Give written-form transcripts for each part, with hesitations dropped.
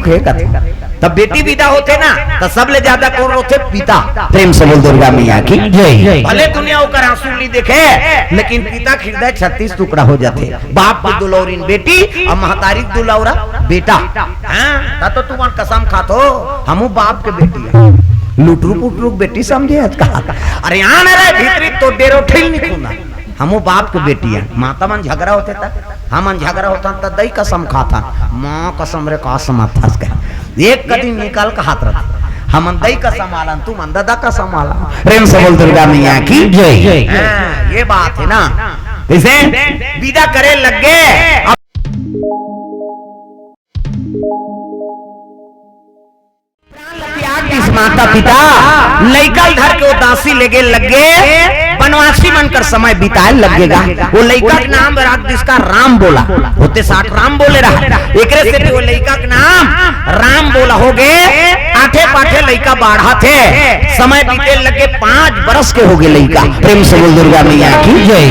दुख है तब बेटी विदा होते ना तो सब ले ज्यादा कौन रोते? पिता। प्रेम से बोल दुर्गा मैया की जय। भले दुनिया ओकर आंसू नहीं देखे लेकिन पिता हृदय 36 टुकड़ा हो जाते। बाप की दुलौरीन बेटी और महतारी दुलौरा बेटा। हाँ तो तुम कसम खातो हमू बाप के बेटी है। लुटरू पुटरू बेटी समझे अरे यहाँ न रहे भीतरी तो डेरो ठेल नहीं खूना। हमू बाप के बेटी है। माता मन झगड़ा होते था हम झगड़ा होता तो दही कसम खाता माँ कसम रे कसम था एक कदम निकाल का हाथ रखा हम दही का संभालन तुम अंदादा का संभाला। प्रेम से बोल दुर्गा मैया की जय। ये बात है ना इसे विदा करे लग गए। माता पिता लड़का घर के उदासी लेगे लगे बनवासी बनकर समय बिताए लगेगा। वो लड़का का नाम जिसका राम बोला होते 60 राम बोले रहा एक से वो लड़का का नाम राम बोला हो गए। आठे पाठे लड़का बाढ़ा थे समय बीते लगे 5 बरस के हो गए लड़का। प्रेम से बोल दुर्गा मैया की जय।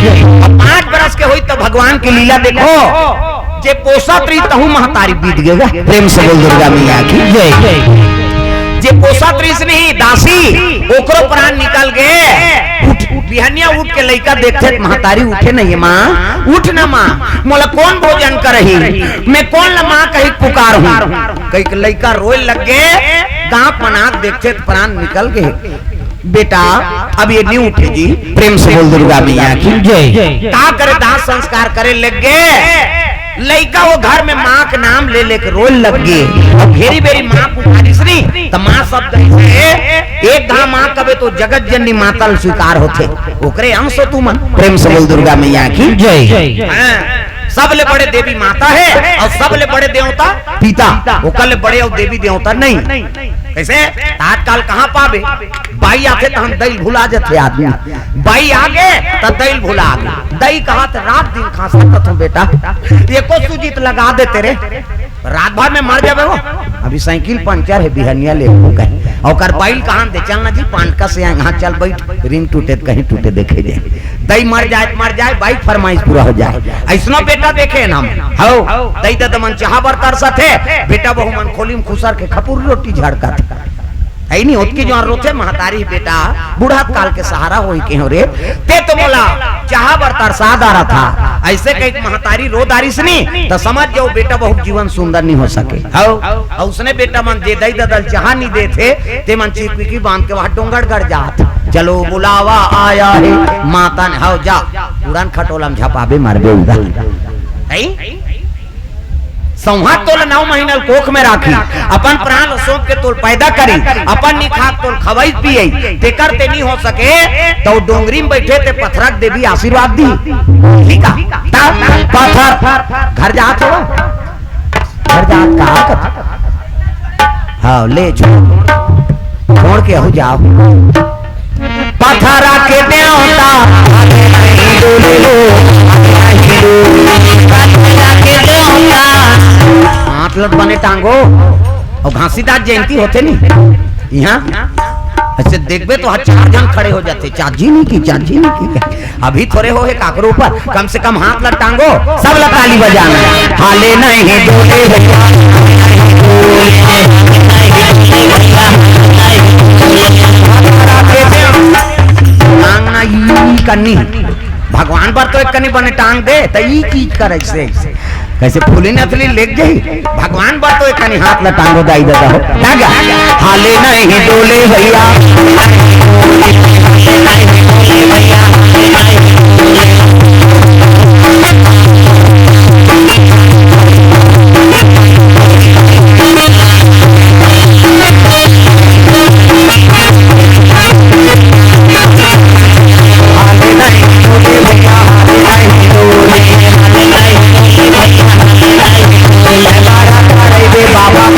5 बरस के हुई तो भगवान की लीला देखो जे पोसा त्री तहु महतारी बीत गएगा। प्रेम से बोल दुर्गा मैया की जय। जे पोसा त्रिस नहीं दासी ओकरो प्राण निकल गए। बिहनिया उठ के लड़का देखते महतारी उठे नहीं माँ उठ ना माँ मोला कौन भोजन करही मैं कौन ला माँ कही पुकार हूँ। कई लड़का रोए लग गए गाँव पनाक देखते प्राण निकल गए। बेटा अब ये नहीं उठे जी। प्रेम से बोल दुर्गा मैया की जय। का करे दाह संस्कार करे लग गए। लड़का वो घर में माँ के नाम ले लेकर रोल लग गए और घेरी बेरी माँ पुकारिस नहीं तो माँ सब एक धा माँ कबे तो जगत जननी मातल स्वीकार होते ओकरे अंश हो तुम। प्रेम से बोल दुर्गा मैया की जय। सबले बड़े देवी माता है और सबले बड़े देवता पिता। ओकले बड़े और देवी देवता नहीं। कैसे आजकल कहाँ पावे बाई आते तो हम दही भुला जाते आदमी। बाई आगे तो दही भुला गए। दही कहा तो रात दिन खा सकता हूँ बेटा एको सुजीत लगा दे तेरे रात भर में मर जावे। वो अभी साइकिल पंचर है बिहनिया ले और बाइल कहाँ दे चलना जी पांडका से यहाँ चल बैठ रिंग टूटे कहीं टूटे देखे जाए दही मर जाए बाइक फरमाइश पूरा हो जाए। ऐसा बेटा देखे ना हम हो दही तो मन चाह बरतर थे बेटा बहु मन खोली में खुसर के खपूर रोटी झड़का है नहीं होती जो रोते महतारी बेटा बूढ़ा काल के सहारा हो के हो रे ते तो बोला चाह बरतर सादारा था ऐसे कहीं महतारी रोदारी से नहीं तो समझ जाओ बेटा बहुत जीवन सुंदर नहीं हो सके। हो उसने बेटा मन दे दई ददल चाह नहीं दे थे ते मन चिपकी की बांध के वहां डोंगरगढ़ जात चलो बुलावा आया है माता ने हो जा उड़ान खटोलम झपाबे मारबे उड़ा संहार तोल 9 महीना कोख में राखी अपन प्राण सौंप के तोल पैदा करी अपन निखाक तोल खवाई पिए ते करते नहीं हो सके तो डोंगरी में बैठे ते पत्थरक देवी आशीर्वाद दी ठीक है पत्थर घर जा कहा हाँ ले छोड़ के हो जाओ पत्थर के देवता हाथ बने टांगो और घासीदास जयंती होते नहीं यहाँ ऐसे देखबे तो 4 जन खड़े हो जाते चाची नहीं की अभी थोड़े हो है काकरो ऊपर कम से कम हाथ लग टांगो सब लग ताली बजाना हाले नहीं करनी भगवान पर तो एक कनी बने टांग दे तो ये चीज कर ऐसे कैसे फूली नथली लेक जाई भगवान पर तो एक कनी हाथ ला टांगो दाई दादा हो टांगा हाले नहीं डोले भैया बाबा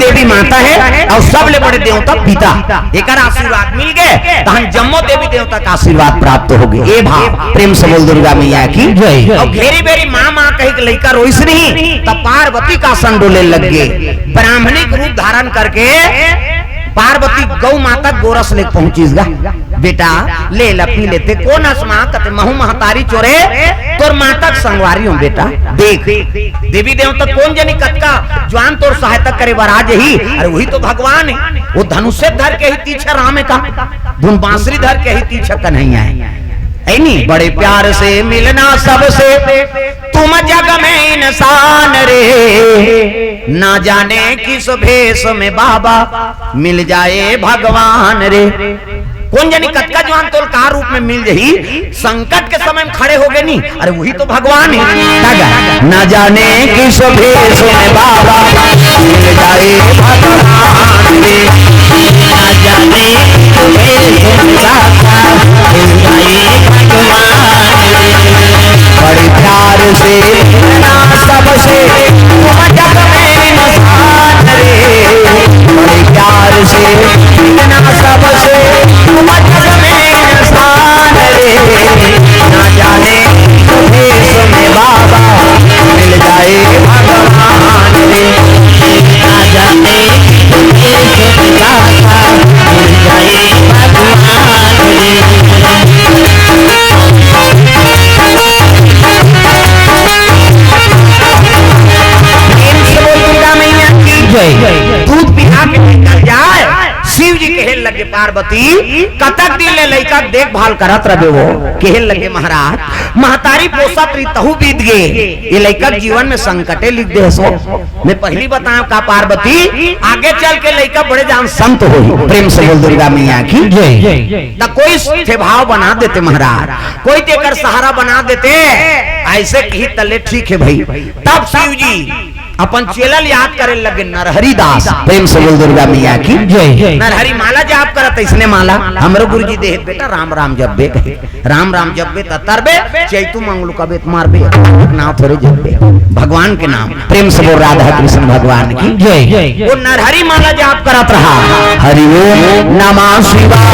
देवी माता है और सबले बड़े देवता पिता। एक आशीर्वाद मिल गए तो हम जम्मो देवी देवता का आशीर्वाद प्राप्त हो गए। ए भाव प्रेम से बोल दुर्गा मैया की जय। और घेरी बेरी माँ माँ कही के लड़का रोइस नहीं तब पार्वती का सन डोले लग गए। ब्राह्मणिक रूप धारण करके पार्वती गौ माता गोरस ले पहुंचीगा। बेटा ले लपी लेते कौन असमा कते महू महतारी चोरे तोर माता संगवारी हूं। बेटा देख देवी देवता कौन जनी कतका जवान तोर सहायता करे बराज ही। अरे वही तो भगवान है। वो धनुष्य धर के ही तीछा राम का धुन बांसुरी धर के ही तीछा कन्हैया है। नहीं बड़े प्यार से मिलना सबसे तुम जग में इंसान रे। ना जाने किस भेष में बाबा मिल जाए भगवान रे। कौन जानी कतका जवान तोल का रूप में मिल जाही। संकट के समय में खड़े हो गए नहीं। अरे वही तो भगवान है। ना जाने किस भेष में बाबा मिल जाए भगवान रे। ना जाने किस भेष में बाबा मिल जाए भगवान रे। बड़े प्यार से ना सबसे तुम जग में इंसान रे। बड़े प्यार से ना सबसे तुम जग में इंसान रे। ना जाने भेष में बाबा मिल जाए भगवान रे। ना जाने भेष में बाबा मिल जाए भगवान रे। दूध पिला के निकल जाए। शिव जी कहने लगे पार्वती कतक दिन ले लड़का देखभाल करत रहे। वो कहने लगे महाराज महतारी पोसा तहु बीत गए। ये लड़का जीवन में संकटे लिख दे सो। मैं पहली बताऊं का पार्वती आगे चल के लड़का बड़े जान संत हो। प्रेम से बोल दुर्गा मैया की जय। तो कोई थे भाव बना देते महाराज कोई देकर सहारा बना देते। ऐसे कही तले ठीक है भाई। तब शिव जी अपन चेलल याद करे लगे नरहरि दास। प्रेम से बोल दुर्गा मैया की जय। नरहरि माला जाप करत इसने माला हमरो गुरुजी देह बेटा राम राम जब्बे कहे। राम राम जब्बे तरबे चैतु मंगलू कबे मारबे नाम थोड़े जब्बे भगवान के नाम। प्रेम से बोल राधा कृष्ण भगवान की जय। वो नरहरि माला जाप करत रहा। हरि ओम नमः शिवाय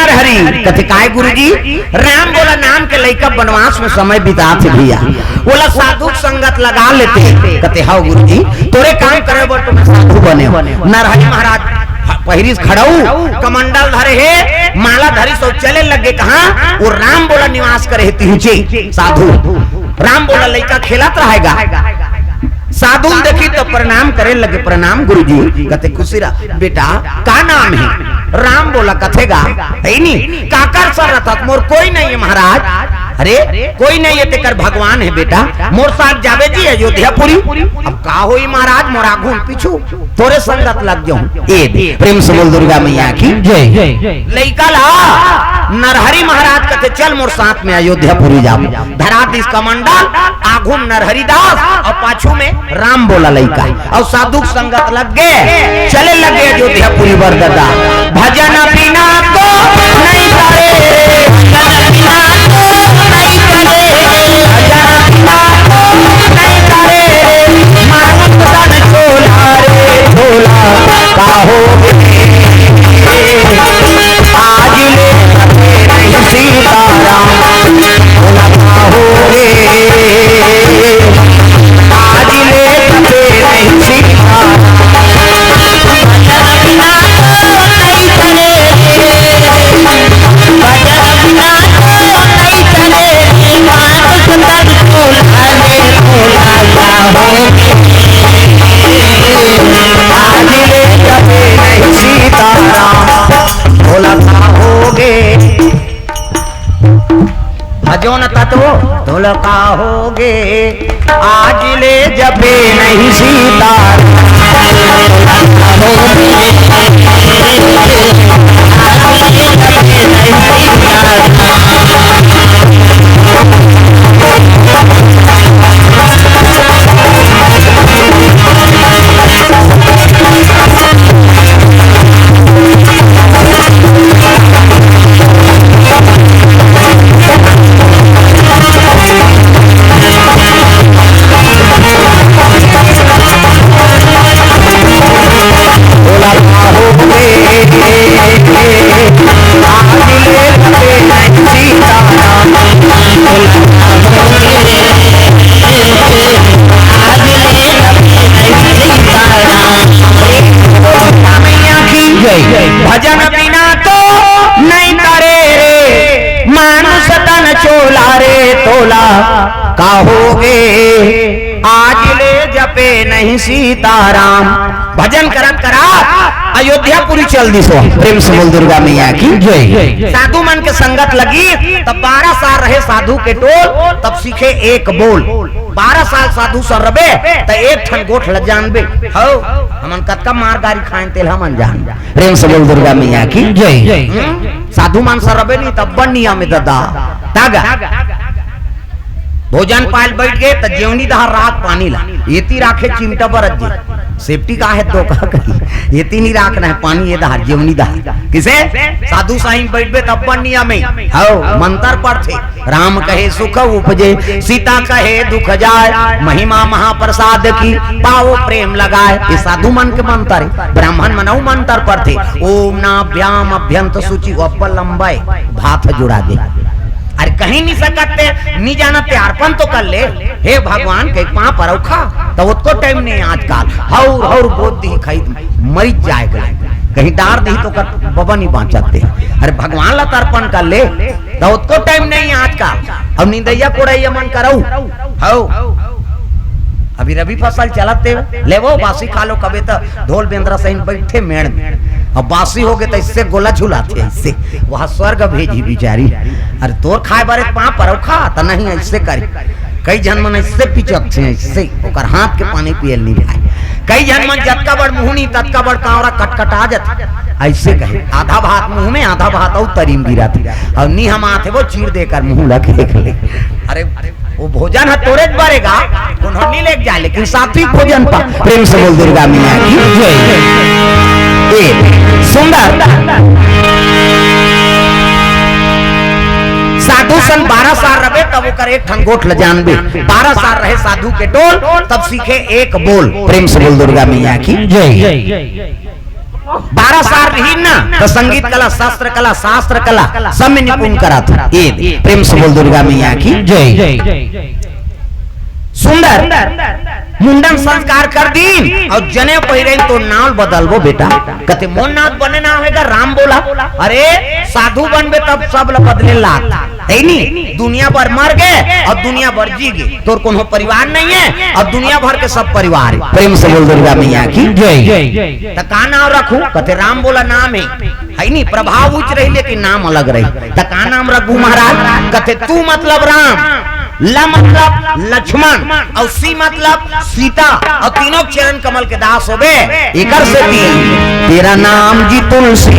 हरि कथे काय गुरुजी राम बोला नाम के लइका वनवास में समय बिता थे भैया। बोला साधु संगत लगा लेते। कथे हाउ गुरुजी तोरे काम करे बोल तुम साधु बने। नरहरि महाराज पहिरिस खड़ाऊ कमंडल धरे है माला धरी सो चले लगे। कहा वो राम बोला निवास करे तिहुचे साधु। राम बोला लइका खेलत रहेगा। साधु देखी तो प्रणाम करे लगे। प्रणाम गुरुजी। कहते खुशीरा बेटा का नाम है। राम बोला कथेगा है नहीं काकर सर रथ मोर कोई नहीं है महाराज। अरे कोई नहीं है तेकर भगवान है बेटा मोर साथ जावे जी अयोध्यापुरी। अब का होई महाराज मोर आगू पीछू तोरे संगत लग जाऊं। ए प्रेम से बोल दुर्गा मैया की जय। लइका ला नरहरि महाराज कहते चल मोर साथ में अयोध्यापुरी जाओ। धरा दिस कमंडल आगू नरहरि दास और पाछू में राम बोला लइका और साधु संगत लग गए। चले लगे अयोध्यापुरी बरददा। भजन बिना तो नहीं करे भजन बिना तो नहीं करे भजन बिना तो नहीं करे मानव तन छोला रे छोला काहो आज ले नहीं सीताराम बोला काहो रे आज ले नहीं सीताराम भजन बिना तो नहीं करे भजन बिना नता तो लका होगे आज ले जपे नहीं सीता भजन बिना तो नहीं करे रे मानुष तन चोला रे तोला कहोगे आज ले जपे नहीं सीताराम। भजन करत करा अयोध्यापुरी चल दी सो प्रेम से बोल दुर्गा मैया की जय। साधु मन के संगत लगी तब 12 साल रहे साधु के टोल तब सीखे एक बोल। 12 साल साधु सर रबे तो एक ठन गोठ ल जानबे हो हमन कतका मार गारी खाएं तेल हमन जान। प्रेम से बोल दुर्गा मैया की जय। साधु मन सर रबे नहीं तब बनिया में ददा तागा भोजन पाल बैठ गए तो जेवनी दहर राख पानी ला येती राखे चिमटा बरत जी सेफ्टी का है तो कही येती नहीं राखना है पानी ये दहर जेवनी दहर किसे साधु साईं बैठ गए तब बनिया में हो मंत्र पढ़ते राम कहे सुख उपजे सीता कहे दुख जाए महिमा महाप्रसाद की पाओ प्रेम लगाए। ये साधु मन के मंत्र ब्राह्मण मनाऊ मंत्र पढ़ते ओम नाभ्याम अभ्यंत सूचि अप्पल लंबाई भात जुड़ा दे। अरे कहीं नहीं सकते नहीं जानते अर्पण तो कर ले हे भगवान के पां पर औखा तो उसको टाइम नहीं आजकल हौर हौर बोध दी खाई मर जाएगा कहीं डार दी तो कर बाबा नहीं बाँचते। अरे भगवान ला तर्पण कर ले तो उसको टाइम नहीं आजकल। अब नींदैया कोड़ैया मन कराऊ हो अभी रबी फसल चलते ले वो बासी खा लो कभी तो ढोल बेंद्रा सही बैठे मेड़ में अब बासी हो गए तो इससे गोला झुलाते इससे वहां स्वर्ग भेजी बिचारी। अरे तोर खाए बारे पां पर खा तो नहीं ऐसे करी कई जन मन इससे पिचक थे इससे ओकर हाथ के पानी पियल नहीं खाए। कई जन मन जतका बड़ मुहनी ततका बड़ कावड़ा कटकटा जाते ऐसे कहे आधा भात मुंह में आधा भात और तरीम गिरा थी और नी हम आते वो चीर देकर मुंह लगे। अरे वो भोजन है तोरे बरेगा उन्होंने ले जाए लेकिन सात्विक भोजन पा। प्रेम से बोल दुर्गा मैया की जय। सुंदर साधु सन 12 साल रहे तब वो करे एक ठंगोठ ल जानबे 12 साल रहे साधु के टोल तब सीखे एक बोल। प्रेम से बोल दुर्गा मैया की जय। 12 साल रही ना तो संगीत कला शास्त्र कला सब में निपुण करा था। प्रेम से बोल दुर्गा मैया की जय। सुंदर मुंडन संस्कार कर दी और जने पहिरे तो नाम बदलबो बेटा कते मोन नाथ बने ना होगा राम बोला। अरे साधु बनबे तब सब ल बदले लाग है नहीं दुनिया भर मर गए और दुनिया भर जी गए तोर कोनो परिवार नहीं है और दुनिया भर के सब परिवार है। प्रेम से बोल दुर्गा मैया की जय। त का नाम रखू कते राम बोला नाम है नहीं प्रभाव उच्च रही लेकिन नाम अलग रही त का नाम रखू महाराज कते तू मतलब राम ल मतलब लक्ष्मण और सी मतलब सीता और तीनों चरण कमल के दास होबे एकर से तेरा नाम जी तुलसी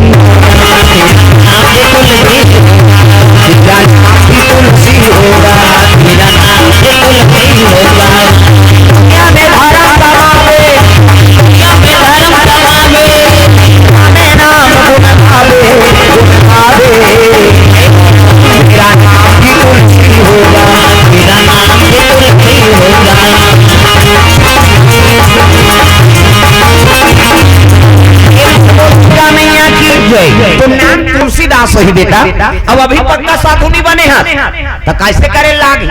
तुलसी होगा मेरा नाम तुलसी होगा दुनिया में धर्म कमावे दुनिया में धर्म कमावे हमें नाम गुण गावे मेरा नाम जी तुलसी होगा मेरा नाम तुलसी होगा। तो नाम तुलसीदास ही बेटा अब अभी पक्का साधु नहीं बने हैं तो कैसे करे लागी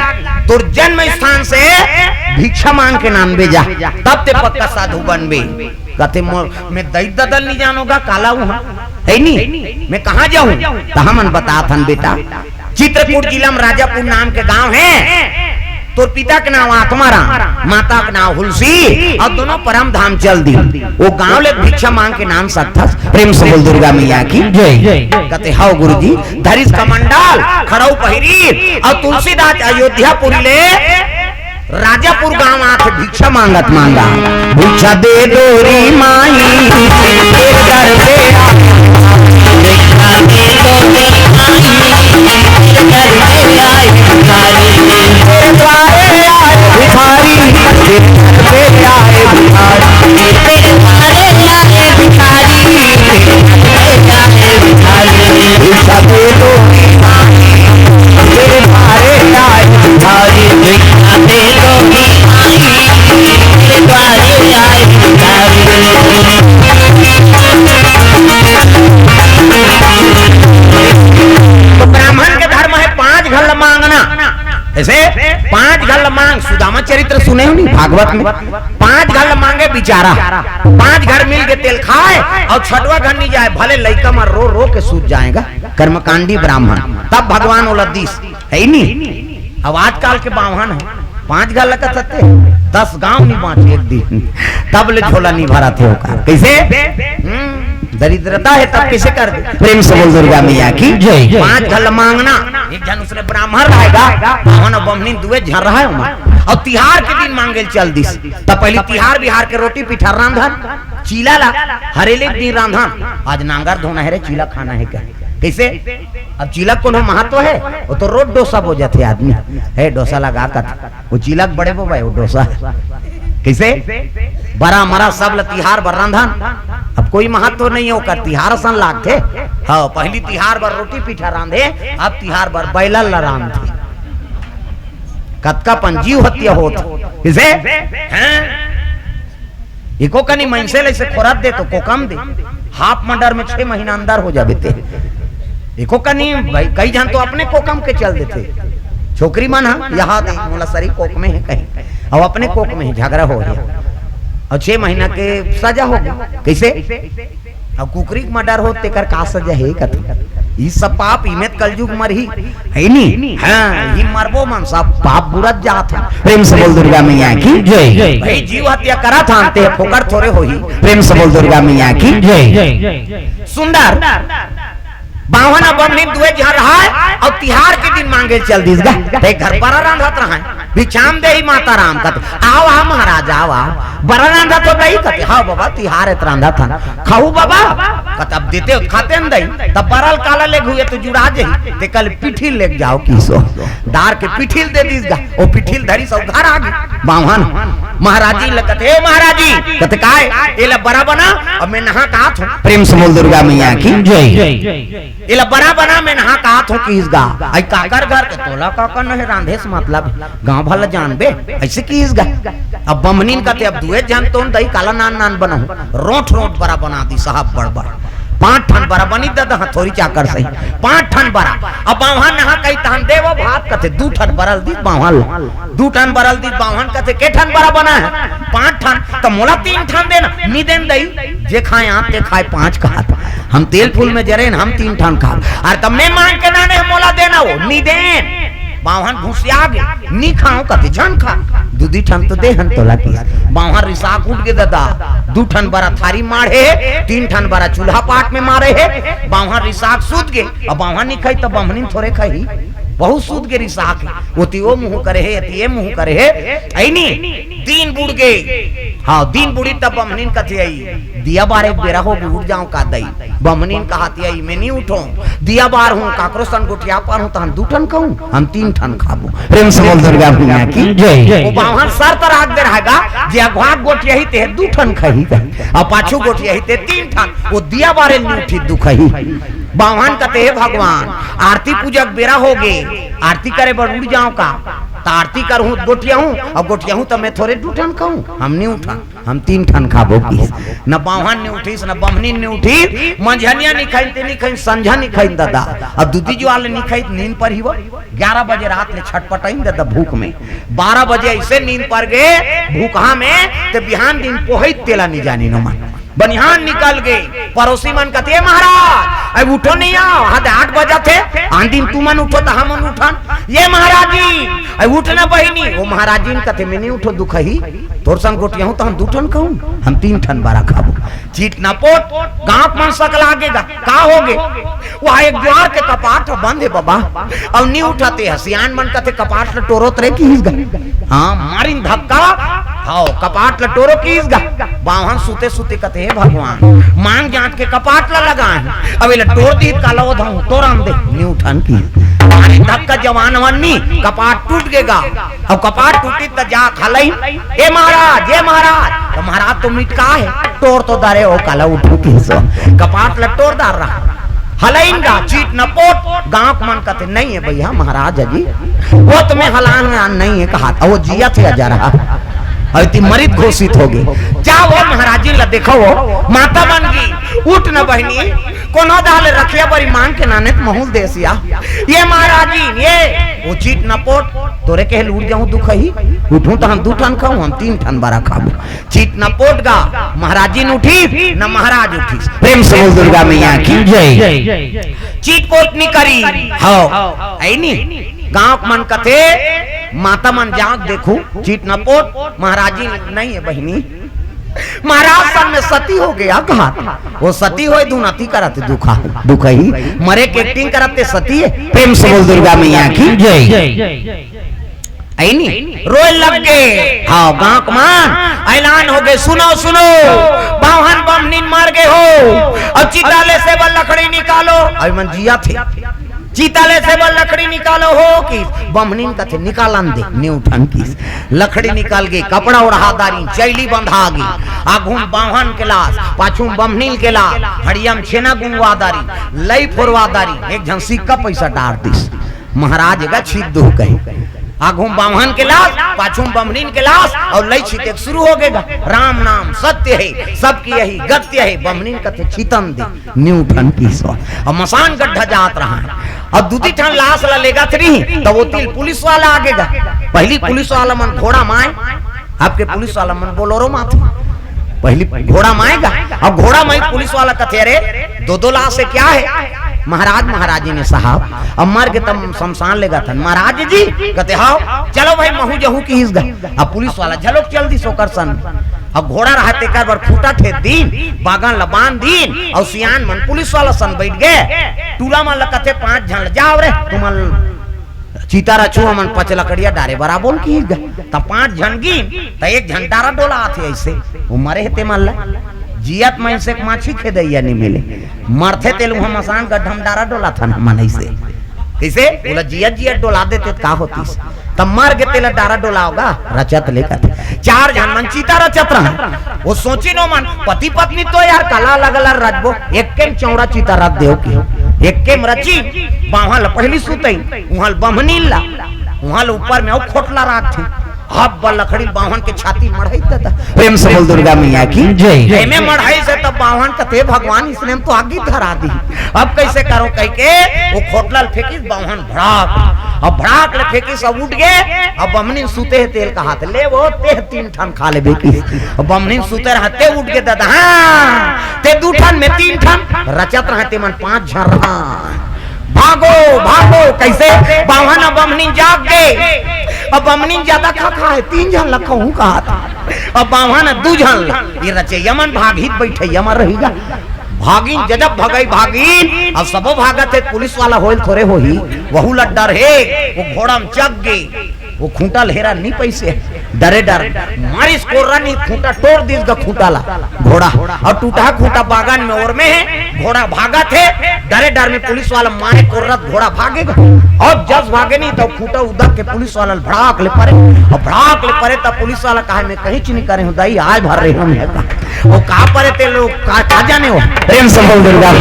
तो जन्म स्थान से भिक्षा मांग के नाम भेजा तब ते पक्का साधु बनबे। कहते मैं दई ददल नहीं जानूंगा काला हूँ है नहीं मैं कहाँ जाऊँ तो हमन बता थन बेटा चित्रकूट जिला में राजापुर नाम के गांव है तो पिता के नाम आत्माराम, माता का नाम हुलसी, और दोनों परम धाम चल दी। वो गांव ले भिक्षा मांग के नाम सकता। प्रेम से बोल दुर्गा मैया की जय। कहते हाउ गुरुजी धरिस कमंडल खड़ाऊ पहिरी, और तुलसीदास अयोध्यापुरी ले राजापुर गांव आके भिक्षा मांगत मांगा, भिक्षा दे दोरी माई तेरे दर पे भिक्षा दे दोरी माई तेरे दर पे आई भिखारी, तेरे द्वारे आए भिखारी, तेरे दर पे आए भिखारी, तेरे द्वारे आए भिखारी, तेरे दर पे आए भिखारी, भिक्षा दे दोरी माई तेरे द्वारे आए भिखारी, भिक्षा दे दोरी माई तेरे द्वारे आए भिखारी। तो ब्राह्मण के धर्म है 5 घल मांगना। ऐसे 5 घल मांग, सुदामा चरित्र सुने हो नहीं भागवत में, 5 घल मांगे बेचारा, 5 घर मिल के तेल खाए, और 6वां घर नहीं जाए भले लइका में रो रो के सूझ जाएगा। कर्मकांडी ब्राह्मण, तब भगवान ओलदीस है नहीं। अब आजकल के बावहन है 5 घल लगा सकते 10 गांव नहीं बांचे एक दिन, तब ले झोला नहीं भरा थे होकर। कैसे दरिद्रता है तब कैसे कर दे। प्रेम से बोल दुर्गा मैया की जय। 5 घल मांगना, एक जन उसने ब्राह्मण रहेगा, ब्राह्मण बमनी दुए झर रहा है वहां, और तिहार के दिन मांगे चल दिस। तब पहले तिहार बिहार के रोटी पिठा रांधन, चीला ला हरेले दिन रांधन, आज नांगर धोना है रे चीला खाना है क्या। कैसे अब चीला को महत्व है, वो तो रोड डोसा हो जाते आदमी है, डोसा लगा कर वो चीला बड़े वो भाई वो डोसा कैसे बड़ा मरा सब तिहार बर रांधन। अब कोई महत्व नहीं हो कर तिहार सन लागते। हाँ पहली तिहार बर रोटी पीठा रांधे, अब तिहार बर बैला रांधे, कतका पंजीव हत्या होत किसे इको कनी मनसे ले से खोरात दे तो को कम दे, हाफ मर्डर में 6 महीना अंदर हो जाबे ते इको कनी भाई कई जान तो अपने कोकम के चल देते। छोकरी मन यहाँ मोला सरी कोक में है कहीं, अब अपने कोक में झगड़ा हो गया और 6 महीना के सजा हो गई। कैसे अब कुकरी मर्डर हो तेकर का सजा है कथी, ई सब पाप इमेत कलयुग मरही है नी। हां ई मरबो मन सब पाप बुरत जात है। प्रेम से बोल दुर्गा मैया की जय। भाई जीव हत्या करा था ते फोकर थोड़े होही। प्रेम से बोल दुर्गा मैया की जय। सुंदर बावन बमनी दुए झर रहा है, और तिहार के दिन मांगे चल दिस गा ते घर बड़ा रांधत रहा है, बिछाम दे ही माता राम कहते आओ आ महाराज आओ बड़ा रांधा तो दही कहते हाँ बाबा तिहार इत रांधा था खाऊ बाबा कहते अब देते खाते न दही, तब बरल काला ले हुए तो जुड़ा जही ते कल पिठिल ले जाओ किसो दार के पिठिल दे दिस गा, ओ पिठिल धरी सब घर आ गई। बावन महाराजी लगते हे महाराजी कहते काय एला बड़ा बना अब मैं नहा का हूं। प्रेम से बोल दुर्गा मैया की जय। इला बड़ा बना मैं नहा का हूं किस गा आई काकर घर के तोला काकर नहीं रांधे से मतलब गांव भला जानबे ऐसे किस गा। अब बमनीन कहते अब दुए जान तो दही काला नान नान बना रोट रोट बड़ा बना दी साहब बड़ 5 ठन बड़ा बनी दादा हथोरी चाकर सही 5 ठन बड़ा। अब बावहन नहा कई तहन देवो भात कहते 2 ठन बरल दी बावहन 2 ठन बरल दी बावहन कहते के ठन बड़ा बना है 5 ठन तो मोला 3 ठन देना नी देन दई जे खाए आप ते खाए 5 खात हम तेल फूल में जरे हम 3 ठन खा और तब मैं मांग के नाने मोला देना वो नी देन बावहन घुसिया गे नी खाओ कहते झन खा 2 ठन तो देहन तो लगी बावहन रिसाक उठ के दादा 2 ठन बड़ा थारी मारे 3 ठन बड़ा चूल्हा पाट में मारे है बावहन रिसाक सूत गे अब बावहन नहीं खाई तो बमनी थोड़े खाई बहुत सूद के रिसाक वो तियो मुंह करे है ये मुंह करे है ऐनी 3 बुड़ गए। हाँ 3 बुड़ी तब बमनीन कथे आई दिया बार एक बेरा हो उठ जाऊं का दई बमनीन कहती आई मैं नहीं उठो दिया बार हूं काकरो सन गोठिया पर हूं तो हम 2 ठन खाऊं हम 3 ठन खाबो। प्रेम से बोल दुर्गा मैया की जय। वो बावहन सर तर आग दे रहेगा जे अगवाग गोठिया ही ते 2 ठन खही और पाछू गोठिया ही ते 3 ठन वो दिया बारे नहीं उठी दुखही। बावहन कहते हे भगवान आरती पूजक बेरा हो गए आरती करे बर उड़ जाऊं का तो आरती करूं गोठिया हूं और गोठिया हूं तो मैं थोड़े 2 ठन खाऊं हम नहीं उठा हम 3 ठन खाबो की न बावहन ने उठी न बमनी ने उठी मंझनिया नहीं खाई ते नहीं खाई संझा नहीं खाई दादा अब दूधी जो वाले नहीं खाई नींद पर ही वो 11 बजे रात में छटपटाई दादा भूख में 12 बजे ऐसे नींद पर गए भूखा में ते बिहान दिन पोहित तेला नहीं जानी न मन बनिहान निकल गए। पड़ोसी मन कहते महाराज अब उठो नहीं आओ, हाथ 8 बजा थे आन दिन तू मन उठो तो हम उठन। ये महाराज जी अब उठना बहिनी। वो महाराज जी कहते मैं नहीं उठो दुख ही तोर संग गोटिया तो हम 2 ठन कहूँ, हम 3 ठन बारा खाबो। चीट न पोट गांव मन सकल आगेगा का होगे। वहाँ एक द्वार के कपाट बंद है बाबा, अब नहीं उठाते है। सियान मन कहते कपाट टोरोत रहे की हाँ मारिन धक्का हाँ कपाट टोरो की बाहन सूते सूते कहते है भगवान मांग जांच के कपाट लगाए अब टोर दी काला तोराम दे नहीं उठान की धक्का जवान वन्नी कपाट टूट गेगा। अब कपाट टूटी तो जा खलई ए महाराज ये महाराज तो महाराज तो मिटका है टोर तो दारे ओ काला उठू की सो कपाट लटोर दार रहा हलाइंगा। चीट न पोट गांव मन कहते नहीं है भैया महाराज जी वो तुम्हें हलाना नहीं है कहा वो जिया थे जा रहा अति मरित घोषित हो गए। जा वो महाराज जी ला देखो वो माता बन गई। उठ न बहनी कोनो दाल रखिया बड़ी मांग के नाने महूल देसिया ये महाराज जी ये वो चीट न पोट तोरे के लूट जाऊं दुख ही उठूं तो हम 2 ठन खाऊं हम 3 ठन बारा खाबो। चीट न पोट गा महाराज जी न उठी न महाराज उठी। प्रेम से बोल दुर्गा मैया की जय। चीट पोट नहीं करी हां आई नहीं गांव मन कथे माता मन जाग देखो चीट न पोट महाराज जी नहीं है बहिनी। महाराज सन में सती हो गया कहा वो सती हो दुनाती करते दुख ही मरे के एक्टिंग करते सती है। प्रेम से बोल दुर्गा मैया की जय। ऐनी रोए लग गए हाँ गांव मान ऐलान हो गए सुनो सुनो बाहन बमनीन मार गए हो अब चिताले से बल लकड़ी निकालो। अभी मन जिया थे चिताले से बल लकड़ी निकालो हो कि बमनीन कथे निकालन दे न्यू ठन की लकड़ी निकाल गई कपड़ा ओढ़ादारी चैली बंधा गई आगुम बाहन के लाश पाछू बमनीन के लाश हड़ियम छेना गुंगवादारी लई फोरवादारी एक झन सिक्का पैसा डार दिस महाराज का छीत दो कहे आगुम बामहन के लाश पाछुम बमनीन के लाश और लई छीते शुरू हो गएगा। राम नाम सत्य है सबकी यही गत्य है बमनीन कथे छीतन दे न्यू ठन की सो और मसान गड्ढा जात रहा है और दूसरी ठन लाश ला लेगा थी तो वो तिल पुलिस वाला आगेगा। पहली पुलिस वाला मन घोड़ा माए आपके पुलिस वाला मन बोलोरो माथे पहली घोड़ा माएगा अब घोड़ा माई पुलिस वाला कथे अरे 2 लाश से क्या है महाराज महाराजी ने साहब अब मर के तम शमशान लेगा था महाराज जी कहते हाँ चलो भाई महू जहू की हिस गए। अब पुलिस वाला चलो चल दी सोकर सन अब घोड़ा रहते कर बार खूटा थे दिन बागान लबान दिन और सियान मन पुलिस वाला सन बैठ गए टूला मन लकते 5 झन जाओ रे तुम चीतारा छुआ मन 5 लकड़िया डारे बरा बोल की गए तब 5 झन गिन तो 1 झन डारा डोला आते ऐसे वो मरे हेते मान जियत में से माछी खेदैया नहीं मिले मरथे तेल हम मसान का ढमडारा डोला था ना मन से कैसे बोला जियत जियत डोला देते का होती तब मर के तेल डारा डोला होगा रचत लेकर 4 झन मन चीता रचत रहा वो सोची नो मन पति पत्नी तो यार कला लगल रजबो एक के चौड़ा चीता रख देओ की एक के रची बाहल पहली सुतई उहल बमनील ला उहल ऊपर में और खोटला राख थी अब लकड़ी बाहन के छाती मढ़ाई था। प्रेम से बोल दुर्गा मैया की जय। में मढ़ाई से तब बाहन कथे भगवान इसने हम तो आगे धरा दी अब कैसे करो कह के वो खोटलल फेंकी बाहन भड़ाक अब भड़ाक ले फेंकी सब उठ गए। अब बमनी सूते है तेल का हाथ ले वो ते 3 ठन खा ले बेकी अब बमनी सूते रहते उठ के दादा हाँ ते 2 ठन में 3 ठन रचत रहते मन 5 झन रहा भागो भागो कैसे बाहन बमनी जाग गए। अब बमनी ज्यादा खा है 3 झन लखहू कहा था अब बाहन 2 झन ये रचे यमन भागित बैठे यमन रहेगा भागिन जजब भगई भागिन अब सबो भागत है पुलिस वाला होल थोड़े हो ही वहू लड्डर है वो घोड़ा में चक गई वो खूंटा लहरा नहीं पैसे डरे डर मारिस कोर्रा नहीं खूंटा तोड़ दिस गा खूंटा ला घोड़ा और टूटा खूंटा बागान में और में है घोड़ा भागा थे डरे डर में पुलिस वाला मारे कोर्रा घोड़ा भागेगा और जब भागे नहीं तो खूंटा उधर के पुलिस वाला भड़ाक ले पड़े और भड़ाक ले पड़े तब पुलिस वाला कहा मैं कहीं चीनी करे हूँ दाई आज भर रहे हम है वो कहा पड़े थे लोग कहा जाने हो। प्रेम से बोल दुर्गा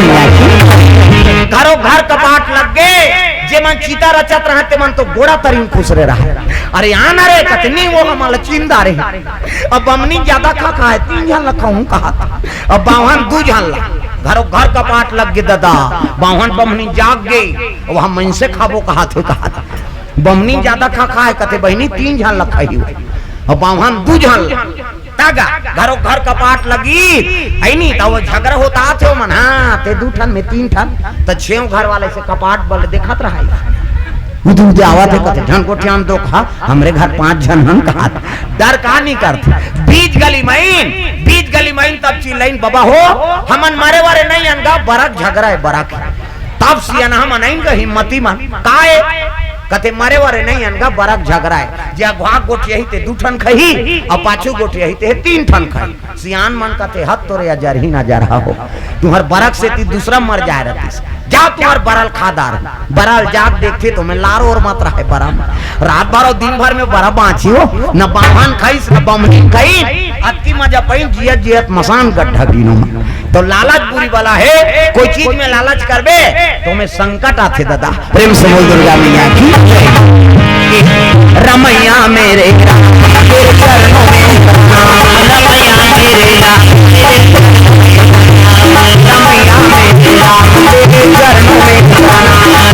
घरों घर कपाट लग गए जे मन चीता रचत रहते मन तो घोड़ा तरीन खुश रहा अरे आना रे कतनी वो हमारा चिंदा रे अब बमनी ज्यादा खा है 3 झन लखहू कहा था अब बाहन 2 झन ला घरों घर कपाट लग गए दादा बाहन बमनी जाग गई वहां मन से खाबो कहा था बमनी ज्यादा खा है कथे बहनी 3 झन लखाई अब बाहन 2 झन तागा घरों घर कपाट लगी है नहीं तो वो झगड़ा होता थे मन हाँ ते 2 ठन में 3 ठन तो 6 घर वाले से कपाट बल देखत रहा उधर आवा थे कते ढन को ध्यान दो खा हमरे घर 5 जन हम कहा डर का नहीं करते बीच गली महीन तब चिल्लाइन बाबा हो हमन मारे वारे नहीं अनगा बरक झगड़ा है बरक तब सियाना हम नहीं का हिम्मती मन काए कते मरे वारे नहीं अनगा बरक झगड़ा है जा भाग गोट यही ते 2 ठन खही और पाछू गोट यही ते 3 ठन खही सियान मन कते हत तोरे अजर ही ना जा रहा हो तुम्हार बरक से ती दूसरा मर जाए रहती जा तुम्हार बरल खादार बरल जाग देखते तो मैं लारो और मत रहा है बरा रात भर और दिन भर में बरा बाँची हो न बामन खाई न बमहीन खाई अति मजा पाई जियत मसान गड्ढा गिनो तो लालच बुरी वाला है कोई चीज में लालच करबे तो मैं संकट आते दादा प्रेम से बोल दुर्गा मैया की रमैया मेरे चरणों में रमैया मेरे रमैया मेरे चरणों में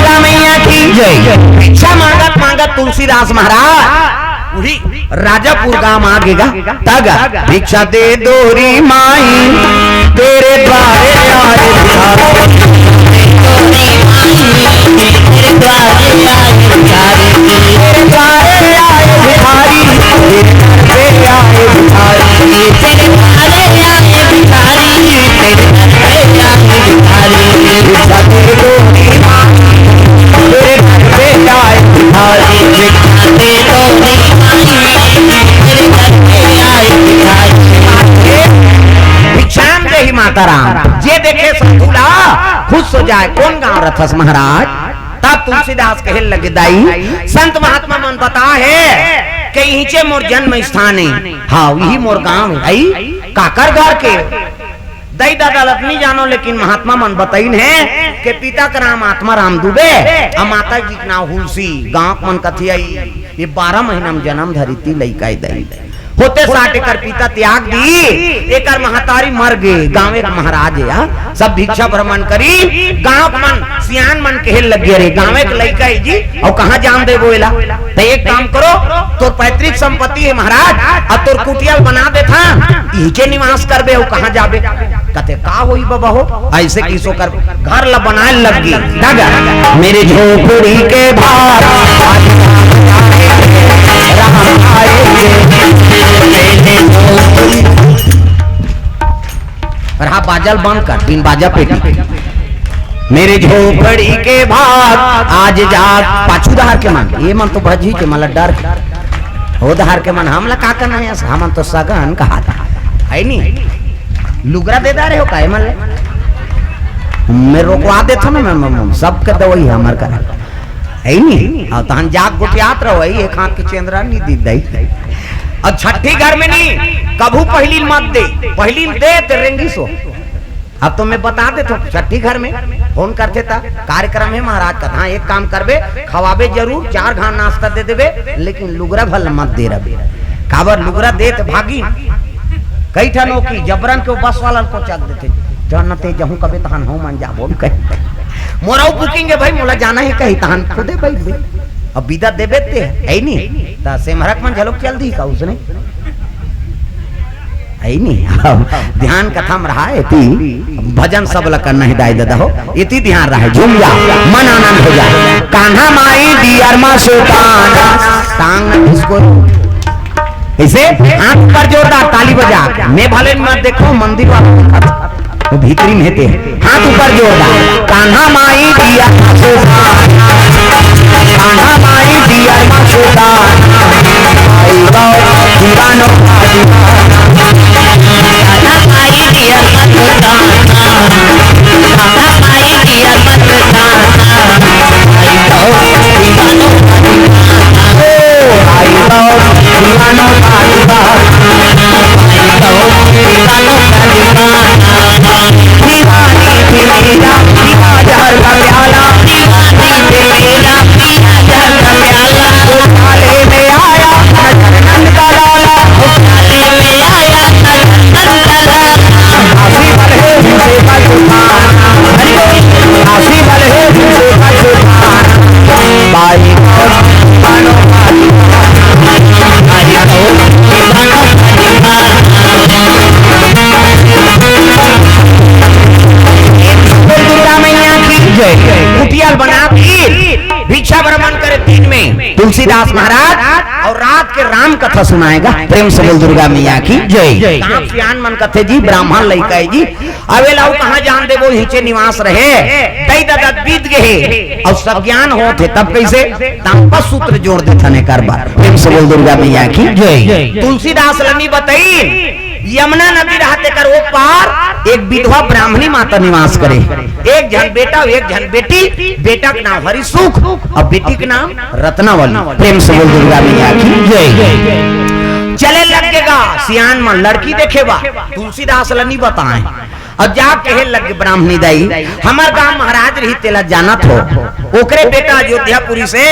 रमैया भिक्षा मांगत मांगत तुलसीदास महाराज वही राजापुर गांव आगेगा तगा भिक्षा दे दोरी माई तेरे द्वारे आए माता राम जे देखे संतुला खुश हो जाए कौन गांव रथस महाराज तब तुलसीदास कहे लगे दाई संत महात्मा मन बता है कि नीचे मोर जन्म स्थान है हाँ यही मोर गांव है काकर घर के दई दादा नहीं जानो लेकिन महात्मा मन बताइन है कि पिता का नाम आत्मा राम दुबे और माता जी का नाम हुलसी गांव मन कथी आई ये 12 महीना में जन्म धरी थी लइका दई होते 60 एकर पिता त्याग दी एकर महतारी मर गए गाँव का महाराज है सब भिक्षा भ्रमण करी गाँव मन सियान मन कहे लग गए रे गाँव के लड़का है जी और कहाँ जान दे बोला तो एक काम करो तोर पैतृक संपत्ति है महाराज और तोर कुटिया बना दे था इके निवास करबे और कहाँ जाबे कहते का होई बाबा हो ऐसे किसो कर घर ला बनाए लग गई मेरे झोपड़ी के भार रहा बाजल बंद कर बिन बाजा पेटी मेरे झोपड़ी के भाग आज जाग पाछू दहार के मन ये मन तो भजी के मला डर हो दहार के मन हमला का करना है हमन तो सगन कहा था है नहीं लुगरा दे दा रहे हो काहे मन मैं रोकवा देता ना मैं सब के दवाई हमर कर है नहीं और तहन जाग गुटियात रहो एक हाथ के चंद्रा नहीं दी दई और छठी घर में नहीं कभू पहली मत दे पहली दे ते रेंगी सो अब तो मैं बता दे तो छठी घर में फोन करते था कार्यक्रम है महाराज का हाँ एक काम करबे खवाबे जरूर 4 घान नाश्ता दे देबे लेकिन लुगरा भल मत दे रबे काबर लुगरा दे तो भागी कई ठनों की जबरन के बस वाला को चक देते जानते जहूं कबे तहन हो मन जाबो कह मोरा बुकिंग है भाई मोला जाना है कहीं तहन खुदे भाई अब विदा देबे ते है नहीं ता से महरक मन झलक चल दी का उसने है नहीं ध्यान कथम रहा है भजन सब ला करना है दाई दादा हो इति ध्यान रहा है झूम जा मन आनंद हो जाए कान्हा माई दियर मा सुल्तान टांग इसको ऐसे हाथ पर जोरदार ताली बजा मैं भले मत देखो मंदिर वाला वो भीतरी में थे हाथ ऊपर जोरदार कान्हा माई दियर मा सुल्तान कान्हा माई दियर मा सुल्तान आई गो दीवानो दीवानो कथा सुनाएगा। प्रेम से बोल दुर्गा मैया की जय। कहाँ सियान मन कथे जी ब्राह्मण लइका है जी, अवे लाऊ कहाँ जान दे वो हिचे निवास रहे, दई दादा बीत गए और सब ज्ञान होते तब कैसे तांपस सूत्र जोड़ दे थने करबार। प्रेम से बोल दुर्गा मैया की जय। तुलसीदास लनी बताई यमुना नदी रहते कर वो पार एक विधवा ब्राह्मणी माता निवास करे, एक जन बेटा एक जन बेटी, बेटा का नाम हरि सुख और बेटी का नाम रत्नावली। प्रेम से बोल दुर्गा मैया की जय। चले लगेगा सियान मन लड़की देखेगा, तुलसीदास लनी बताए और जा कहे लगे ब्राह्मणी दाई हमार गांव महाराज रही तेला जानत हो, ओकरे बेटा अयोध्यापुरी से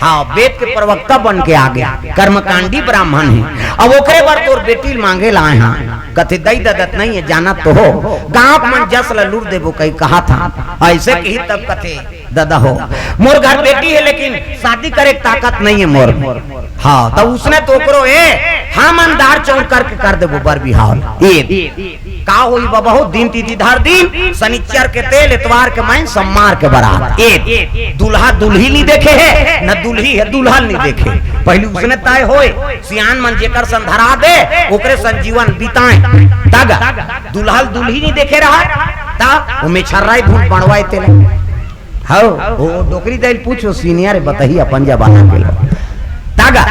हाँ वेद के प्रवक्ता बन के आ गया, कर्मकांडी ब्राह्मण है। अब ओकरे बार तोर बेटी मांगे लाए हाँ, कथे दई ददत नहीं है जानत तो हो, गांव मन जस लूर देबो कहीं कहा था ऐसे कही तब कथे दादा हो मोर घर बेटी है लेकिन शादी करे ताकत नहीं है मोर। हाँ तो उसने तो करो हम अंधार चौक करके कर देबो बर बिहार का होई बाबा हो दिन तिथिधार दिन शनिचर के तेल इतवार के माइन सम्मार के बारात दूल्हा दुल्ही नहीं देखे है न दुल्ही है दूल्हा नहीं देखे, पहले उसने तय होए सियान मन जेकर संधरा दे ओकरे संजीवन बिताए तग दूल्हा दुल्ही नहीं देखे रहा ता वो मेछराई भूल बनवाए तेल हो वो डोकरी दैल पूछो सीनियर बताही अपन जबाना के लो तागा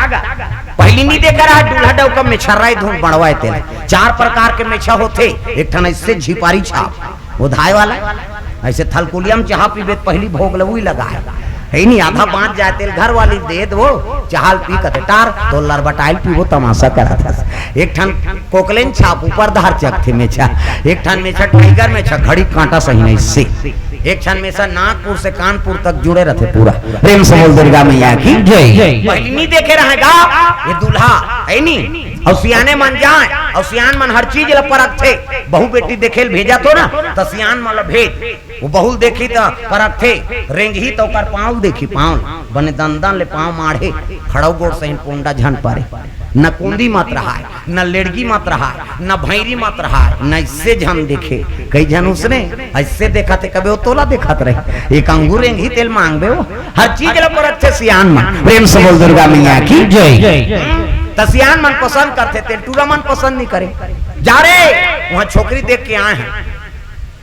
पहली नहीं देखा रहा दूल्हा डौका मेछराई धूम बनवाए थे। चार प्रकार के मेछा होते, एक ठन इससे झिपारी छाप वो धाय वाला, ऐसे थलकुलियम चाह पीबे पहली भोग लवुई लगा है नहीं आधा बांट जाए तेल घर वाली दे दो चाहल पी कते टार तो लरबटाइल पी वो तमाशा करा था। एक ठन कोकलेन छाप ऊपर धार चक थे मेछा, एक ठन मेछा टाइगर मेछा घड़ी कांटा सही नहीं से, एक क्षण में नागपुर से कानपुर तक जुड़े रहते पूरा। प्रेम से बोल दुर्गा मैया की जय। पहली नहीं देखे रहेगा ये दूल्हा है नहीं और सियाने मन जाए और सियान मन हर चीज ला परख थे, बहु बेटी देखे भेजा तो ना तो सियान मन भेज वो बहु देखी तो परख थे रेंगी तो कर पाँव देखी पाँव बने दंदन ले पाँव माढ़े खड़ो गोड़ सही पोंडा झन पारे, न कुंदी मत रहा है न लेड़गी मत रहा है न भैरी मत रहा है न इससे झन देखे कई जन उसने ऐसे देखा थे कभी वो तोला देखत रहे एक अंगूर रेंगी तेल मांगबे वो हर चीज ला परख थे सियान मन। प्रेम से बोल दुर्गा मैया की जय। तसियान मन पसंद करते थे, टूरा मन पसंद नहीं करे जा रे वहां छोकरी देख के आए हैं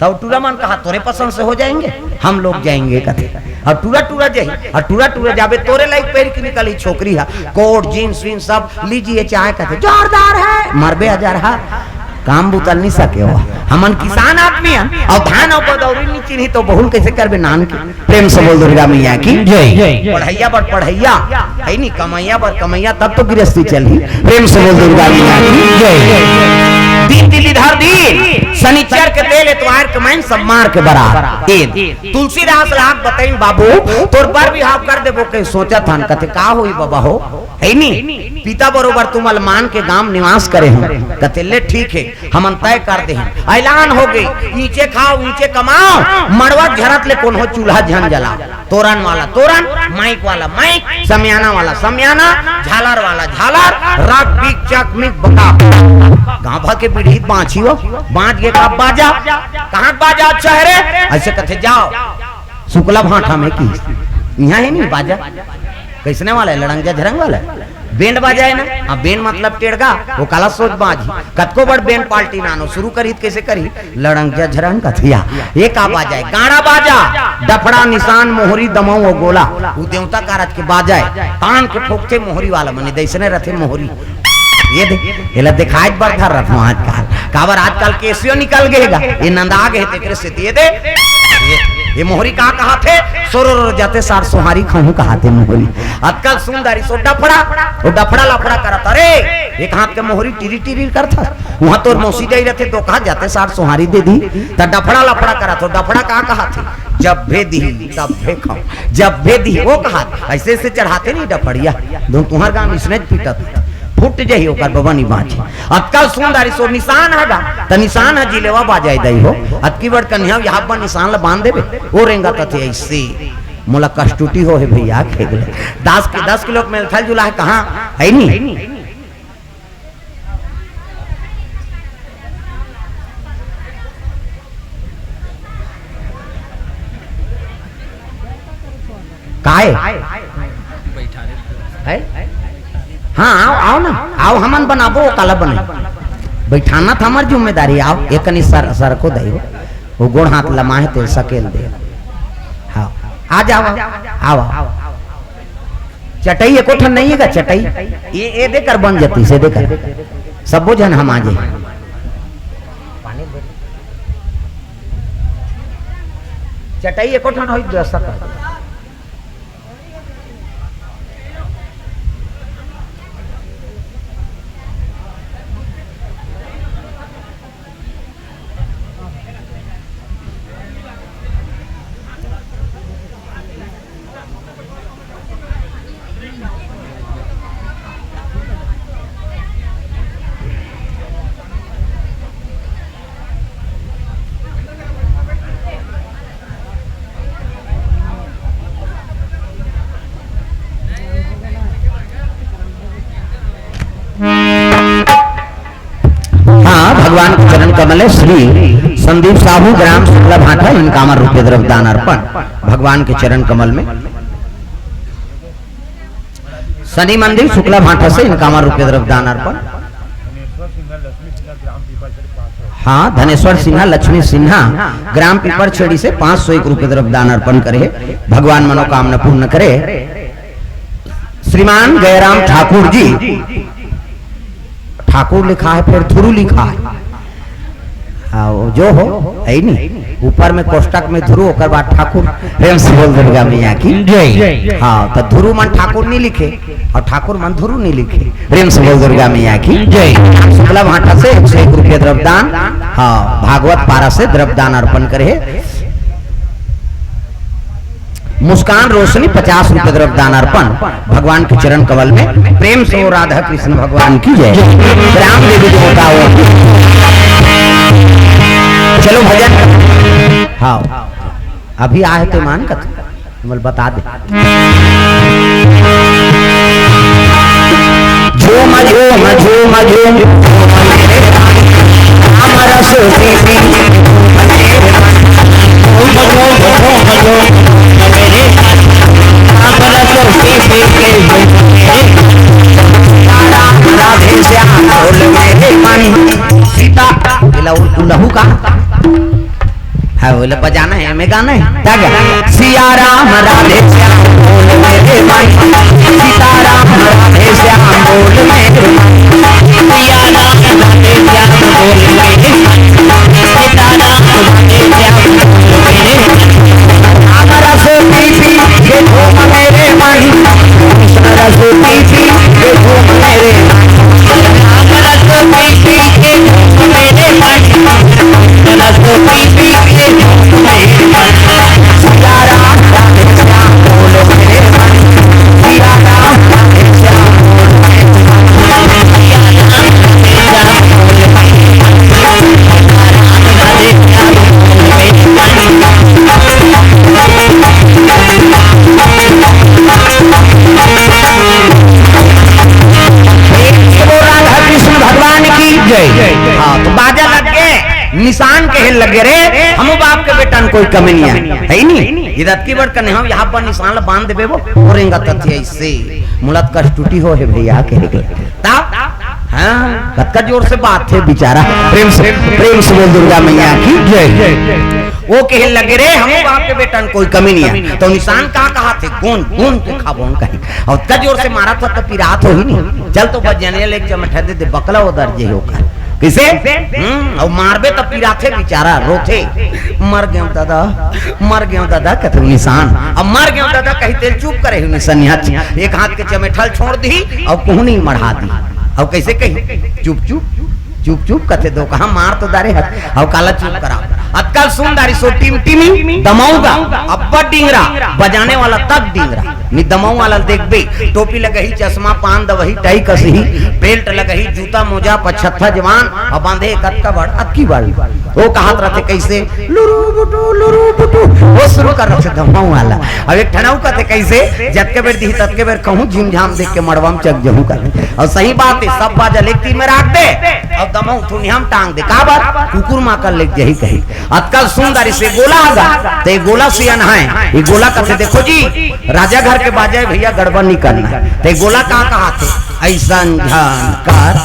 तब टूरा मन कहा तोरे पसंद से हो जाएंगे हम लोग जाएंगे कथे और टूरा टूरा जाही और टूरा टूरा जाबे तोरे लाइक पैर की निकली छोकरी है कोट जीन्स वीन सब लीजिए चाहे कथे जोरदार है मरबे हजार है काम बुतल नहीं सके हो हमन किसान आदमी है और धान और बदौरी नहीं चिन्ही तो बहुल कैसे करबे नान की। प्रेम से बोल दुर्गा मैया की जय। पढ़ैया बर पढ़ैया है नहीं कमैया बर कमैया तब तो गृहस्थी चली। प्रेम से बोल दुर्गा मैया की जय। दिन तिथिधार दिन शनिचर के तेल इतवार के माइन सम्मार के बरात तुलसीदास लाख बताई बाबू तोर पर भी हाफ कर देबो के सोचा था कथे का होई बाबा हो है नहीं पिता बरोबर तुम अलमान के गांव निवास करे हैं कथे ले ठीक है हम तय कर दे ऐलान हो गई नीचे खाओ नीचे कमाओ मड़वा झरत ले कौन हो चूल्हा झन जला तोरण वाला तोरण माइक वाला माइक समियाना वाला समियाना झालर वाला झालर राग बीक चक मिक बका गांव भर के पीढ़ी बाँची हो बाँच के का बाजा कहाँ बाजा अच्छा है रे ऐसे कथे जाओ शुक्ला भाटा में की यहाँ है नहीं बाजा कैसने वाला है लड़ंगा झरंग वाला बेंड बाजा है ना हाँ बेंड मतलब टेढ़गा वो काला सोच बाजी कतको बड़ बेंड पार्टी नानो शुरू करी कैसे करी लड़ंगा झरंग कथिया ये का बाजा है गाना बाजा डफड़ा निशान मोहरी दमाऊ और गोला वो देवता कारज के बाजा है तान के ठोकते मोहरी वाला मने दैसने रथे मोहरी ये दिखाई बढ़ रहा हूँ आजकल काबर आजकल केसियो निकल गएगा ये नंदा गए तेरे से दिए दे ये मोहरी का कहा थे सोरो जाते सार सोहारी खाऊं कहा थे मोहरी आजकल सुंदरी सो डफड़ा वो डफड़ा लफड़ा करता रे एक हाथ के मोहरी टिरी टिरी करता वहां तो मौसी जाई रहते तो कहा जाते सार सोहारी दे दी तो डफड़ा लफड़ा करा तो डफड़ा का कहा थे जब भे दी तब भे खाओ जब भे दी वो कहा ऐसे ऐसे चढ़ाते नहीं डफड़िया दो तुम्हार गांव इसने पीटत फुट जही ओकर बबनी बाँची अतकल सुंदरी सो निशान हैगा त निशान है जिलेवा बाजाई दई हो अतकी बड़ कन्या यहाँ पर निशान ला बांध देबे वो रेंगा तथे ऐसे मोला कष्टुटी हो है भैया खेगले 10 किलो में थल जुला है कहाँ है नहीं काहे है हाँ आओ आओ ना आओ हमन बनाबो काला बने बैठाना था हमार जिम्मेदारी आओ एक कनी सर को दे वो गोड़ हाथ लमाहे ते सकेल दे हाँ आ जाओ आओ चटाई एको ठन नहीं है का चटाई ये देकर बन जाती से देकर सबो जन हम आ जाए चटाई एको ठन होई व्यवस्था कर भगवान के चरण कमल है श्री संदीप साहू ग्राम शुक्ला भाटा इनकामा रुपये द्रव्यदान अर्पण भगवान के चरण कमल में शनि मंदिर शुक्ला भाटा से इनकामा रुपये द्रव्यदान अर्पण हाँ धनेश्वर सिन्हा लक्ष्मी सिन्हा ग्राम पीपर छेड़ी से 501 रुपये द्रव्यदान अर्पण करे भगवान मनोकामना पूर्ण करे श्रीमान गयराम ठाकुर जी ठाकुर लिखा है फिर धुरु लिखा है जो हो है नहीं ऊपर में कोष्टक में ध्रुव होकर बाद ठाकुर प्रेम से बोल दुर्गा मैया की जय हाँ तो ध्रुव मन ठाकुर नहीं लिखे और ठाकुर मन ध्रुव नहीं लिखे प्रेम से बोल दुर्गा मैया की जय शुक्ला भाटा से 101 रुपये द्रव्यदान हाँ भागवत पारा से द्रव्यदान अर्पण करे मुस्कान रोशनी 50 रुपये द्रव्यदान अर्पण भगवान के चरण कमल में प्रेम से राधा कृष्ण भगवान की जय राम देवी देवता चलो भजन हाँ अभी आए तो मान कथ बता दे झूम झूम झूम झूम रस सीता लहू का है बोले बजाना है हमें गाना है क्या क्या सिया राम राधे श्याम बोल मेरे भाई सीता राम राधे श्याम बोल मेरे सिया राम राधे श्याम बोल मेरे सीता राम राधे श्याम बोल मेरे राम रस पीपी ये घूम मेरे मन कृष्ण रस पीपी ये घूम मेरे राम रस पीपी ये घूम मेरे मन रस पीपी हाँ तो बाजा लग गए निशान कहे लगे रे हम बाप के बेटा कोई कमी नहीं है नहीं इधर की बड़ कने हम यहाँ पर निशान बांध देबे वो ओरेंगा तथ्य इससे मुलत कष्ट टूटी हो है भैया कहे के ता हाँ कत्का जोर से बात है बेचारा प्रेम से बोल दुर्गा मैया की जय वो कहे लगे रे हम बाप के बेटा कोई कमी नहीं है तो निशान कहाँ कहा थे कौन कौन के खाबोन कहीं और इतना जोर से मारा था तो पिरात हो ही नहीं चल तो बजने ले चमठा दे बकला उधर जे होकर किसे और मारबे तो पिराथे बेचारा रोथे मर गए दादा कथे निशान अब मर गए दादा कहीं तेल चुप करे निशान एक हाथ के चमेठल छोड़ दी और कोहनी मढ़ा दी और कैसे कही चुप चुप चुप चुप कथे दो कहा मार तो दारे हट और काला चुप करा अक्कल सुंदरी सो टीम टीमी दमाऊगा अब्बा डिंगरा बजाने वाला तब डिंगरा नि दमाऊ वाला देखबे टोपी लगही चश्मा पान दवही टाई कसही बेल्ट लगही जूता मोजा 75 जवान और बांधे कत्का बड़ अक्की बाड़ी वो कहात रहते कैसे लुरु बुटू वो शुरू कर रखे दमाऊ वाला अब एक ठनाऊ कहते कैसे जत के बेर दी तत के बेर कहूं झिम झाम देख के मड़वा में चक जहू कर और सही बात है सब बाजा लेक तीर में रख दे और दमाऊ थुनियाम टांग दे का बात कुकुर मां कर लेक यही कही अक्कल सुंदरी से गोला आगा ते गोला से है ये गोला कहते देखो जी राजा घर के बाजाए भैया गड़बड़ नहीं करना ते गोला कहाँ कहा थे ऐसा झन कर,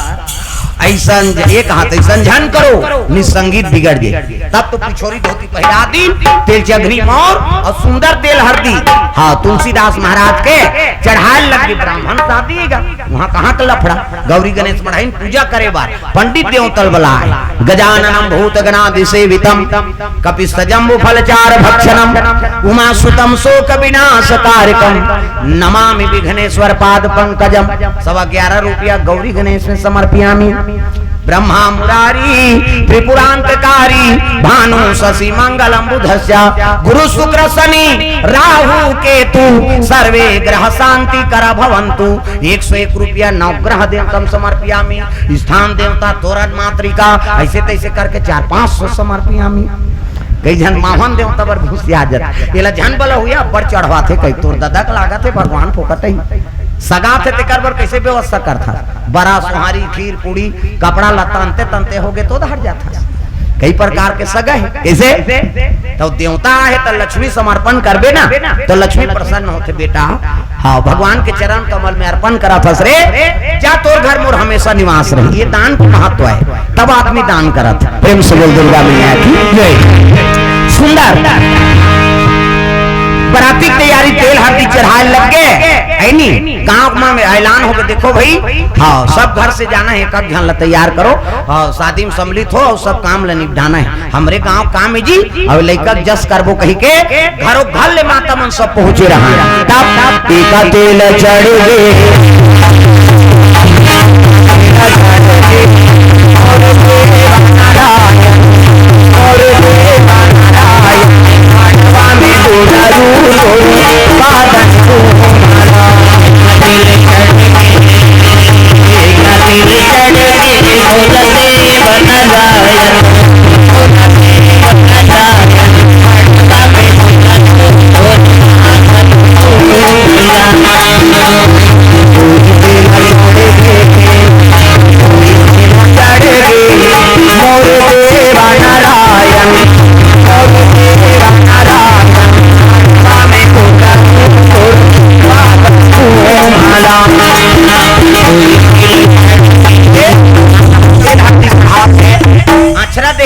ऐसा एक हाथ ऐसा झन करो निसंगीत बिगड़ गए। तब तो पिछोरी धोती पहरा दी, तेल चघरी मोर और सुंदर तेल हरदी। हाँ, तुलसीदास महाराज के चढ़ाए लगे ब्राह्मण शादीगा, वहाँ कहाँ का लफड़ा। गौरी गणेश बढ़ाई पूजा करे बार पंडित देवतल बलाए, गजाननम भूत गणाधिसेवितम कपिस्तजम्बु फलचार भक्षणम उमासुतम शोक विनाशकारकम नमामि विघ्नेश्वर पाद पंकजम। 11.25 रुपया गौरी गणेश में समर्पयामि। ब्रह्मा मुरारी त्रिपुरांतकारी भानु शशि मंगलम बुधस्य गुरु शुक्र शनि राहु केतु सर्वे ग्रह शांति कर भवन्तु। 101 रुपया नवग्रह देवतम समर्पयामि। स्थान देवता तोरण मातृका ऐसे तैसे करके 400-500 समर्पयामि। कई जन माहन देवता पर घुसिया जात एला जन बला हुआ पर चढ़वा थे, कई तोर ददक लागा थे भगवान फोकट ही सगा थे तेकर बर कैसे व्यवस्था करता। बड़ा सुहारी खीर पूड़ी कपड़ा लत्ता अंते तंते हो गए तो हट जाता। कई प्रकार के सगा है कैसे तो देवता है तो लक्ष्मी समर्पण करबे ना तो लक्ष्मी प्रसन्न होते बेटा। हाँ, भगवान के चरण कमल में अर्पण करा था रे, जा तोर घर मोर हमेशा निवास रही। ये दान का महत्व है, तब आदमी दान करा था। प्रेम से बोल दुर्गा मैया की जय। सुंदर बराती तैयारी तेल हल्दी चढ़ाए लग गए। गांव में ऐलान हो गया, देखो भाई हाँ सब घर से जाना है, कब ध्यान तैयार करो हाँ, शादी में सम्मिलित हो और सब काम ले निपटाना है। हमरे गांव काम है जी, अब लड़का जस करबो कही के घरों घर ले माता मन सब पहुंचे रहा। तब टीका तेल चढ़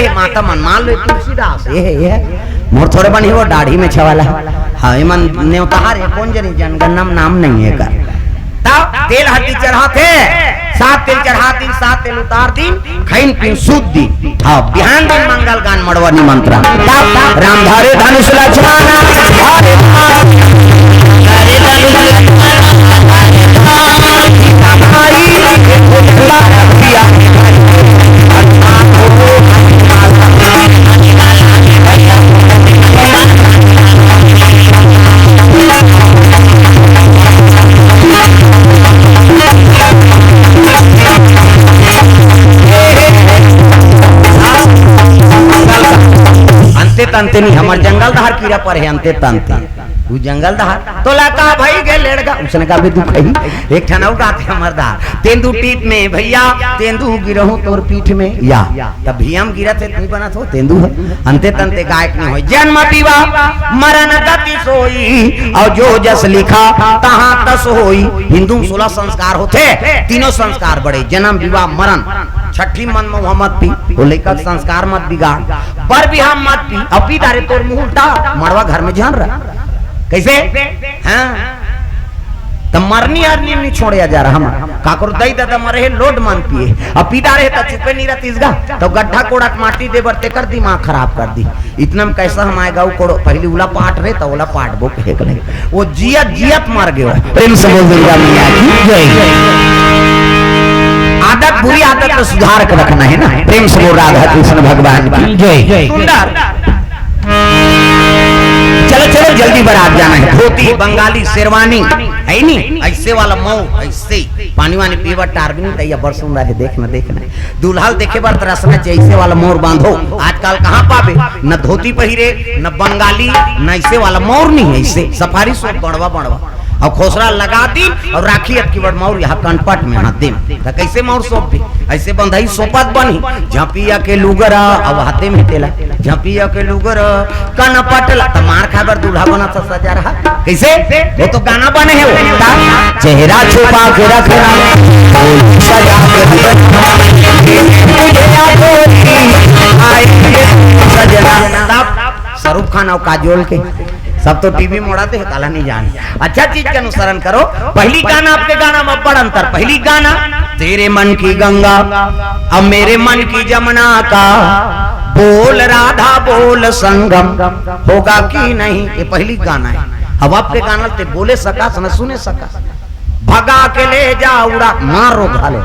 माता मन मान लो तुलसीदास ये मोर थोड़े बनी वो दाढ़ी में छवाला। हाँ मन नेवतार है कौन जनी जनगणम नाम नहीं है कर। तब तेल हल्दी चढ़ाते 7 तेल चढ़ा दिन 7 तेल उतार दिन खैन पिन सूद दिन। हाँ बिहान दिन मंगल गान मड़वा निमंत्रण। तब राम धारे धनुष लक्ष्मण तंते नहीं हमार जंगल दहार कीड़ा पर है अंते तंते वो जंगल दहार तो लका भाई गे लेड़गा उसने कहा भी तू कही एक ठनाऊ गाते हमर दहार तेंदू टीप में भैया तेंदू गिरहूं तोर पीठ में या तब भीम गिरत है तू बनत हो तेंदू है अंते तंते गायक नहीं होई। जन्म विवाह मरण गति सोई और जो जस लिखा तहां तस होई। हिंदू 16 संस्कार होते, तीनों संस्कार बड़े जन्म विवाह मरण। छठी मन में मत पी वो लेकर संस्कार मत बिगाड़, पर भी हम मत पी अपी दारे तोर मुंह उल्टा मरवा घर में जान रहा कैसे हाँ तो मरनी आदमी नहीं छोड़िया जा रहा। हम काकुर दई दादा मरे लोड मान पिए अब पीता रहे तो चुपे नहीं रहती इसगा तो गड्ढा कोड़ा माटी दे बरते कर दिमाग खराब कर दी। इतना में कैसा हम आएगा वो कोड़ो पहले उला पाट रहे तो उला पाट वो फेंक ले वो जियत जियत मर गया। प्रेम से बोल दुर्गा मैया की जय। आदत बुरी आदत को सुधार कर रखना है ना। प्रेम से बोल राधा कृष्ण भगवान की जय। सुंदर चलो चलो जल्दी बारात जाना है। धोती बंगाली शेरवानी है नहीं ऐसे वाला मऊ ऐसे पानी वानी पीवा टारबी नहीं तैयार बड़ सुंदर है देखना देखना दूल्हा देखे बार तरसना चाहिए ऐसे वाला मोर बांधो। आजकल कहाँ पावे न धोती पहिरे न बंगाली न ऐसे वाला मोर नहीं है ऐसे सफारी सूट बड़वा बड़वा और खोसरा लगा दी और राखी की बड़ मोर यहाँ कनपट में हाथ दे कैसे मोर सौंप दे ऐसे बंधाई सोपत बनी झपिया के लुगरा अब हाथे में तेला झपिया के लुगर काना पटला तो मार खाबर दूल्हा बना था सजा रहा कैसे वो तो गाना बने है वो चेहरा छुपा के रखना सजा के शाहरुख खान और काजोल के सब तो टीवी में उड़ाते हैं काला नहीं जान। अच्छा चीज का अनुसरण करो। पहली गाना आपके गाना में बड़ा अंतर। पहली गाना तेरे मन की गंगा अब मेरे मन की जमुना का बोल राधा बोल संगम होगा कि नहीं, ये पहली गाना है। अब आपके गाना ते बोले सका न सुने सका भगा के ले जा उड़ा मारो घाले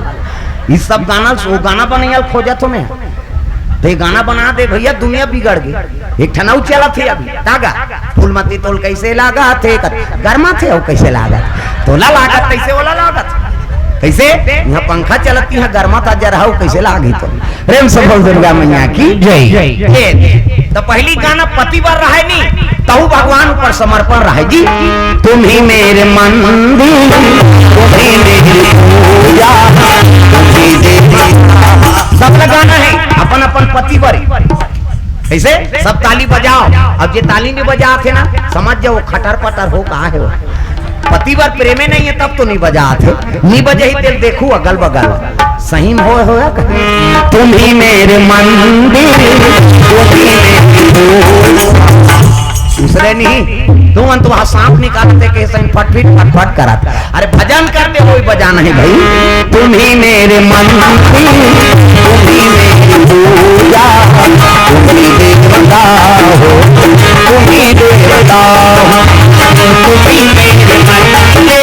इस सब गाना वो गाना बने खोजा तुम्हें तो ये गाना बना दे भैया दुनिया बिगड़ गई। एक ठनाऊ चला थे अभी तागा फूलमती तोल कैसे लागा थे गर्मा थे और कैसे लागा तोला लागत कैसे वाला लागत कैसे यहाँ पंखा चलती है गर्मा था जरा कैसे लागी तो प्रेम सफल दुर्गा मैया की जय। तो पहली गाना पति वर रहे नहीं तहु भगवान ऊपर समर्पण रहे जी। तुम ही मेरे मंदिर तुम ही मेरी पूजा सब गाना है अपन अपन पति पर ऐसे सब ताली बजाओ। अब ये ताली नहीं बजा थे ना समझ जाओ खटर पटर हो कहा है वो पति वर प्रेमे नहीं है तब तो नहीं बजा थे नहीं बजे ही तेल देखू अगल बगल सही में हो तुम ही मेरे मंदिर दूसरे नहीं तुम अंत वहां सांप निकालते के सही फटफिट फटफट कराते अरे भजन करते हो बजाना है भाई। तुम ही मेरे मंदिर तुम ही मेरी पूजा तुम ही देवता हो तुम ही देवता हो तुम ही मेरे मंदिर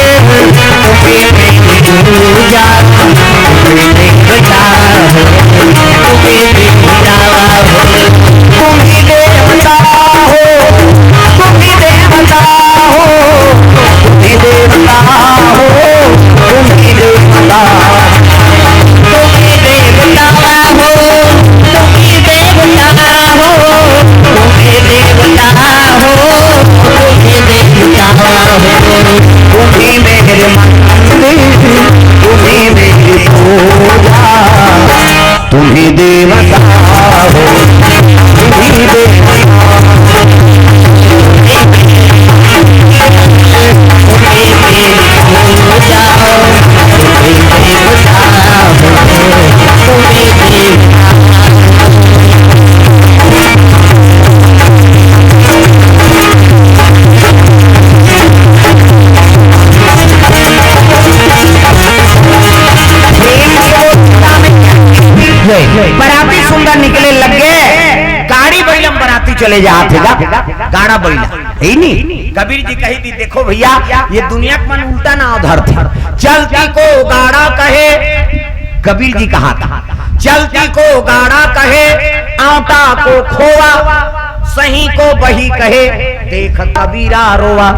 तुम ही मेरी पूजा तुम ही देवता हो तुम ही देवता हो तुम ही देवता हो तुम ही देवता हो तुम ही देवता हो तुम ही देवता तुम ही देवता हो तुम ही देवता हो तुम ही देवता हो तुम ही देवता हो तुम ही मेरे मंदिर तुम ही मेरी पूजा तुम ही देवता हो तुम ही देवता बराती सुंदर निकले लगे गाड़ी बैलम बराती चले जाते गाड़ा बैला है नहीं। कबीर जी कही थी देखो भैया ये दुनिया का मन उल्टा ना उधर थे चलती को गाड़ा कहे कबीर जी कहा था चलती को गाड़ा कहे आटा को खोआ सही को बही कहे देख कबीरा रोवा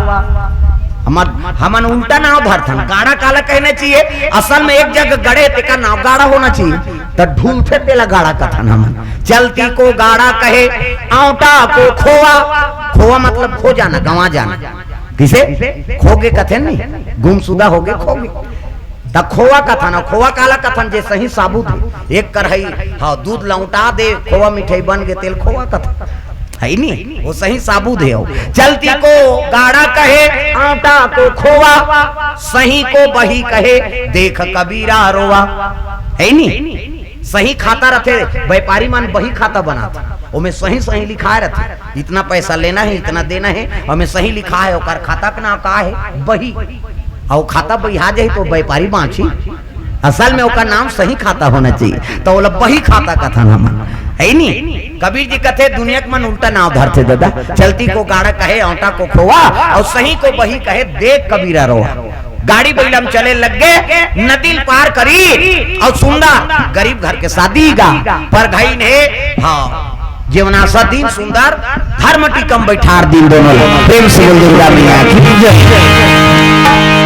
हमन उल्टा नाव धरथन गाड़ा काला कहना चाहिए असल में एक जगह गड़े तेका नाव गाड़ा होना चाहिए तो ढूंढते तेला गाड़ा कथन हमन चलती को गाड़ा कहे आटा को खोआ खोआ मतलब खो जाना गंवा जाना किसे खोगे कथन नहीं गुमशुदा होगे खोगे तब खोआ कथन खोआ काला कथन जे सही साबुत है एक कढ़ाई हाँ दूध लौटा दे खोआ मिठाई बन के तेल खोआ कथन है नहीं वो सही साबुत है। चलती को गाड़ा कहे आटा को खोआ सही को बही कहे देख कबीरा रोवा है नहीं। सही खाता रहते व्यापारी मान बही खाता बनाता उसमें सही सही लिखा रहते इतना पैसा लेना है इतना देना है हमें सही लिखा है और खाता का नाम का है बही और खाता बहिहा जाए तो व्यापारी बाँची असल में उसका नाम सही खाता होना चाहिए तो बोला बही खाता का था नाम है नहीं। कबीर जी कहते दुनिया के मन उल्टा नाव धरते दादा चलती को गाड़ा कहे आटा को खोआ और सही को बही कहे देख कबीरा रोआ। गाड़ी बैलम चले लग गए नदी पार करी और सुंदर गरीब घर के शादी गा पर घई ने हाँ जीवनाशा दिन सुंदर धर्म टिकम बैठार दिन दोनों प्रेम से दुर्गा मैया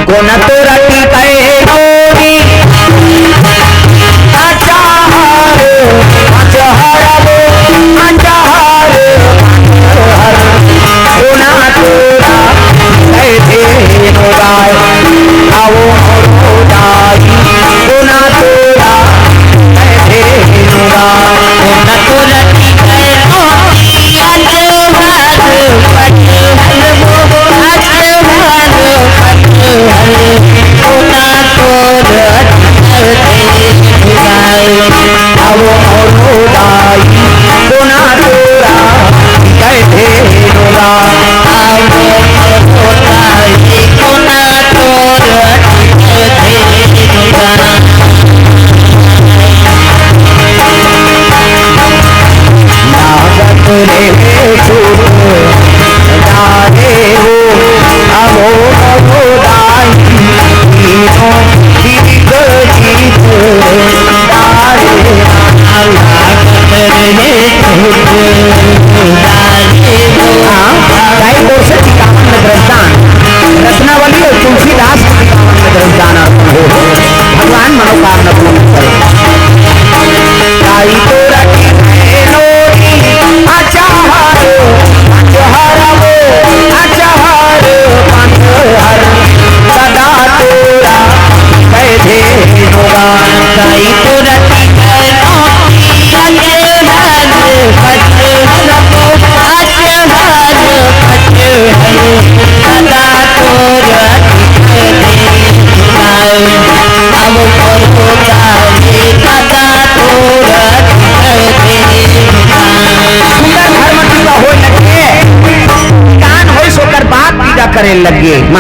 को न तो रटी कहे गोरी आओ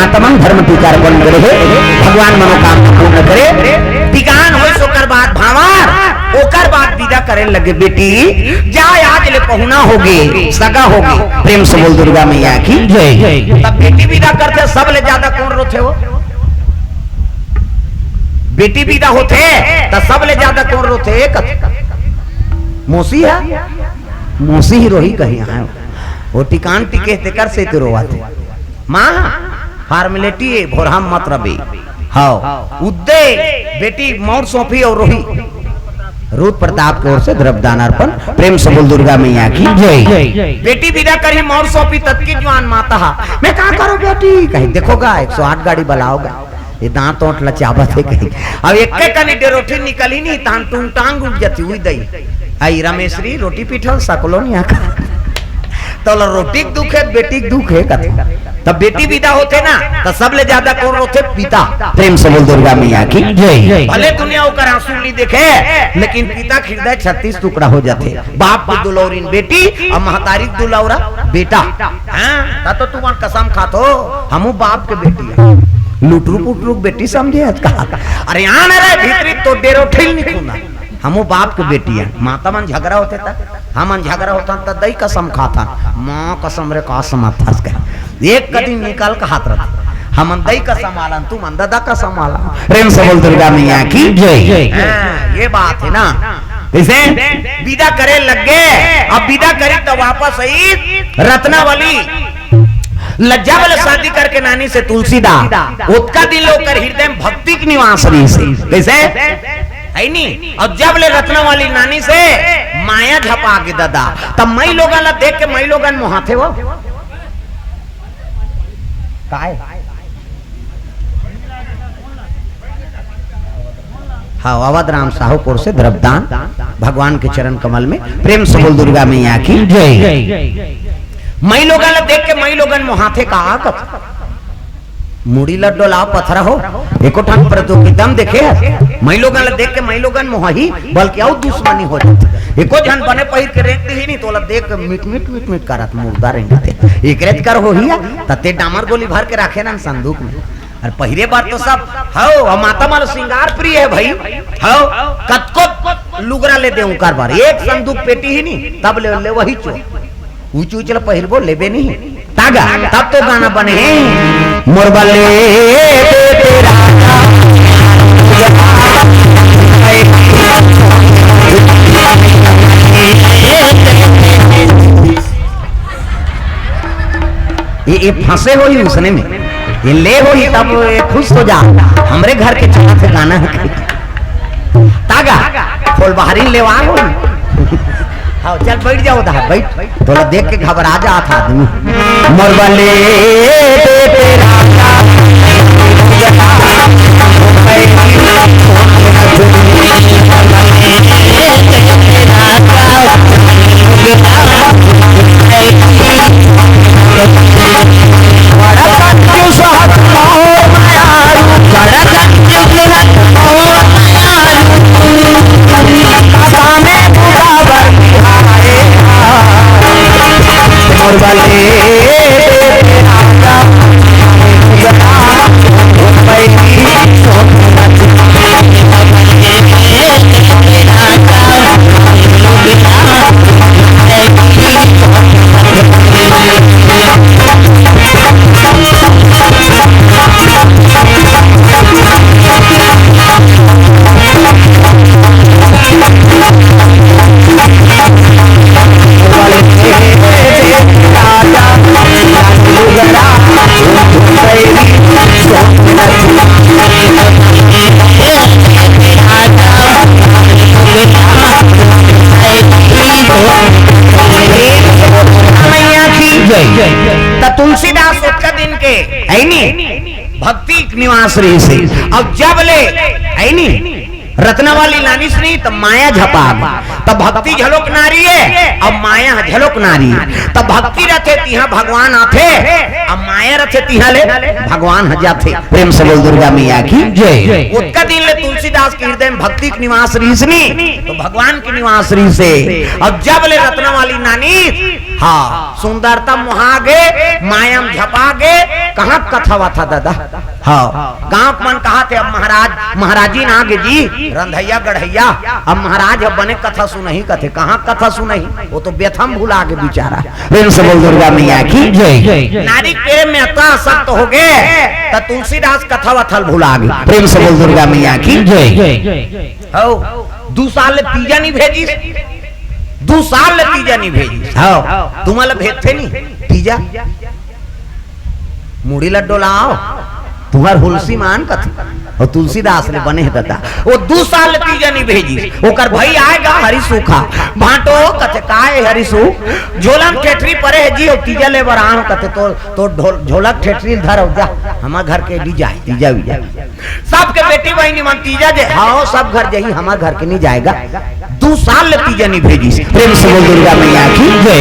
मातमन धर्म टीकार बन करे भगवान मनोकामना पूर्ण करे। टिकान हो सोकर बात भावार ओकर बात विदा करे लगे बेटी जा आज ले पहुना होगे सगा होगे। प्रेम से बोल दुर्गा मैया की जय। तब बेटी विदा करते सब ले ज्यादा कौन रोते हो? बेटी विदा होते तो सब ले ज्यादा कौन रोते? मौसी है, मौसी ही रोही कहीं है वो टिकान टिके तेकर से तो रोवाते माँ फार्मेलिटी भोरहम मत रबी हाँ उद्दे बेटी मौर सौंपी और रोही रूप प्रताप की ओर से द्रव्यदान अर्पण। प्रेम से बोल दुर्गा मैया की जय। बेटी विदा करी मौर सौंपी तत्की जवान माता मैं क्या करो बेटी कहीं देखोगा 108 गाड़ी बलाओगा ये दांत ओंट लचावत है कहीं। अब एक कनी डेरोठी निकली नहीं तान टूंग टांग उठ जाती हुई दई आई रमेशरी रोटी पीठल सकलो नहीं आका तो रोटी के दुख है बेटी के दुख है कथे। तब बेटी विदा होते ना तो सब ले ज्यादा कौन रोते? पिता। प्रेम से बोल दुर्गा मैया की जय। भले दुनिया ओकर आंसू नहीं देखे लेकिन पिता हृदय 36 टुकड़ा हो जाते। बाप की दुलौरीन बेटी और महतारी दुलौरा बेटा। हाँ तो तुम कसम खातो हमू बाप के बेटी है लुटरू पुटरू बेटी समझे अरे यहाँ न रहे भीतरी तो डेरो ठेल नहीं खूना हमू बाप के बेटी है। माता मन झगड़ा होते था हम झगड़ा होता तो दही कसम खाता माँ कसम रे कसम था एक कदम निकाल का हाथ रखा हम दही का संभालन तुम अंदादा का संभाला। प्रेम से बोल दुर्गा मैया की जय। ये बात है ना इसे विदा करे लग गए। अब विदा करी तो वापस आई रत्नावली लज्जा वाले शादी करके नानी से तुलसीदास उसका दिल होकर हृदय में भक्ति की निवास रही से कैसे है नहीं। और जब ले रत्ना वाली नानी से माया झपा के दादा तब मई लोगन ला देख के मई लोगन मोहाते वो काय हाँ अवध राम साहूपुर से द्रव्यदान भगवान के चरण कमल में। प्रेम से बोल दुर्गा मैया की जय। मई लोगन ला देख के मई लोगन मोहाते का मुड़ी लड्डो लाओ पत्थर हो एको ठान प्रतियोगिता देखे मई लोगन ला देख के मई लोगन मोही बल्कि और दुश्मनी हो जाती। एको जन बने पहिर के रेख ही नहीं तोला देख मिट मिट मिट मिट करत मुर्दा रहते एक रेत कर हो हिया तते डामर गोली भर के रखे ना संदूक में। और पहले बार तो सब हो माता माल श्रृंगार प्रिय है भाई हो कतको लुगरा ले दे कर बार एक संदूक पेटी ही नहीं तब ले वही चो ऊंची ऊंची पहिर बो लेबे नहीं तागा तब तो गाना बने मोरबले तेरा ये फंसे हो ही उसने में ये ले हो ही तब खुश हो जा हमरे घर के छत से गाना है तागा खोल बाहरी लेवा हो हाँ चल बैठ जाओ दा बैठ थोड़ा देख के घबरा जा था आदमी मोरबले तुलसीदास उसका दिन के है नहीं भक्ति निवास रही से। अब जब ले है नहीं रत्नावाली नानी से नहीं तब माया झपा तब भक्ति झलोक नारी है अब माया झलोक नारी तब भक्ति रथे तिहा भगवान आथे अब माया रथे तिहा ले भगवान जाते। प्रेम से बोल दुर्गा मैया की जय। उसका दिन ले तुलसीदास के हृदय में भक्ति की निवास रही तो भगवान की निवास रही से। अब जब ले रत्नावाली नानी हाँ सुंदरता मुहागे मायम झपागे कहाँ कथा वथा दादा। हाँ गांव मन कहा थे अब महाराजी ना आगे जी रंधैया गढ़ैया अब महाराज अब बने कथा सुनही कथे कहाँ कथा सुनही वो तो व्यथम भूला के बेचारा। प्रेम से बोल दुर्गा मैया की जय। नारी प्रेम में इतना सख्त हो गए तो तुलसीदास कथा वथल भूला गए। प्रेम से बोल दुर्गा मैया की जय। हो 2 साल तीजा नहीं भेजी 2 साल तीजा नहीं भेजी। हाँ तुम्हारा भेजते नहीं तीजा मुड़ी लड्डो लाओ तुम्हार हुलसी मान कथी और तुलसीदास ने बने दादा वो 2 साल तीजा नहीं भेजी। ओकर भाई आएगा हरिसु खा भाटो कथे काए हरिसु झोलम ठेठरी परे है जी और तीजा ले बराम कथे तो झोलक ठेठरी धर हो जा हमार घर के ली जाए तीजा भी जाए सबके बेटी बहनी मन तीजा जे हाँ सब घर जही हमार घर के नहीं जाएगा 2 साल तीजा नहीं भेजी। प्रेम से बोल दुर्गा मैया की जय।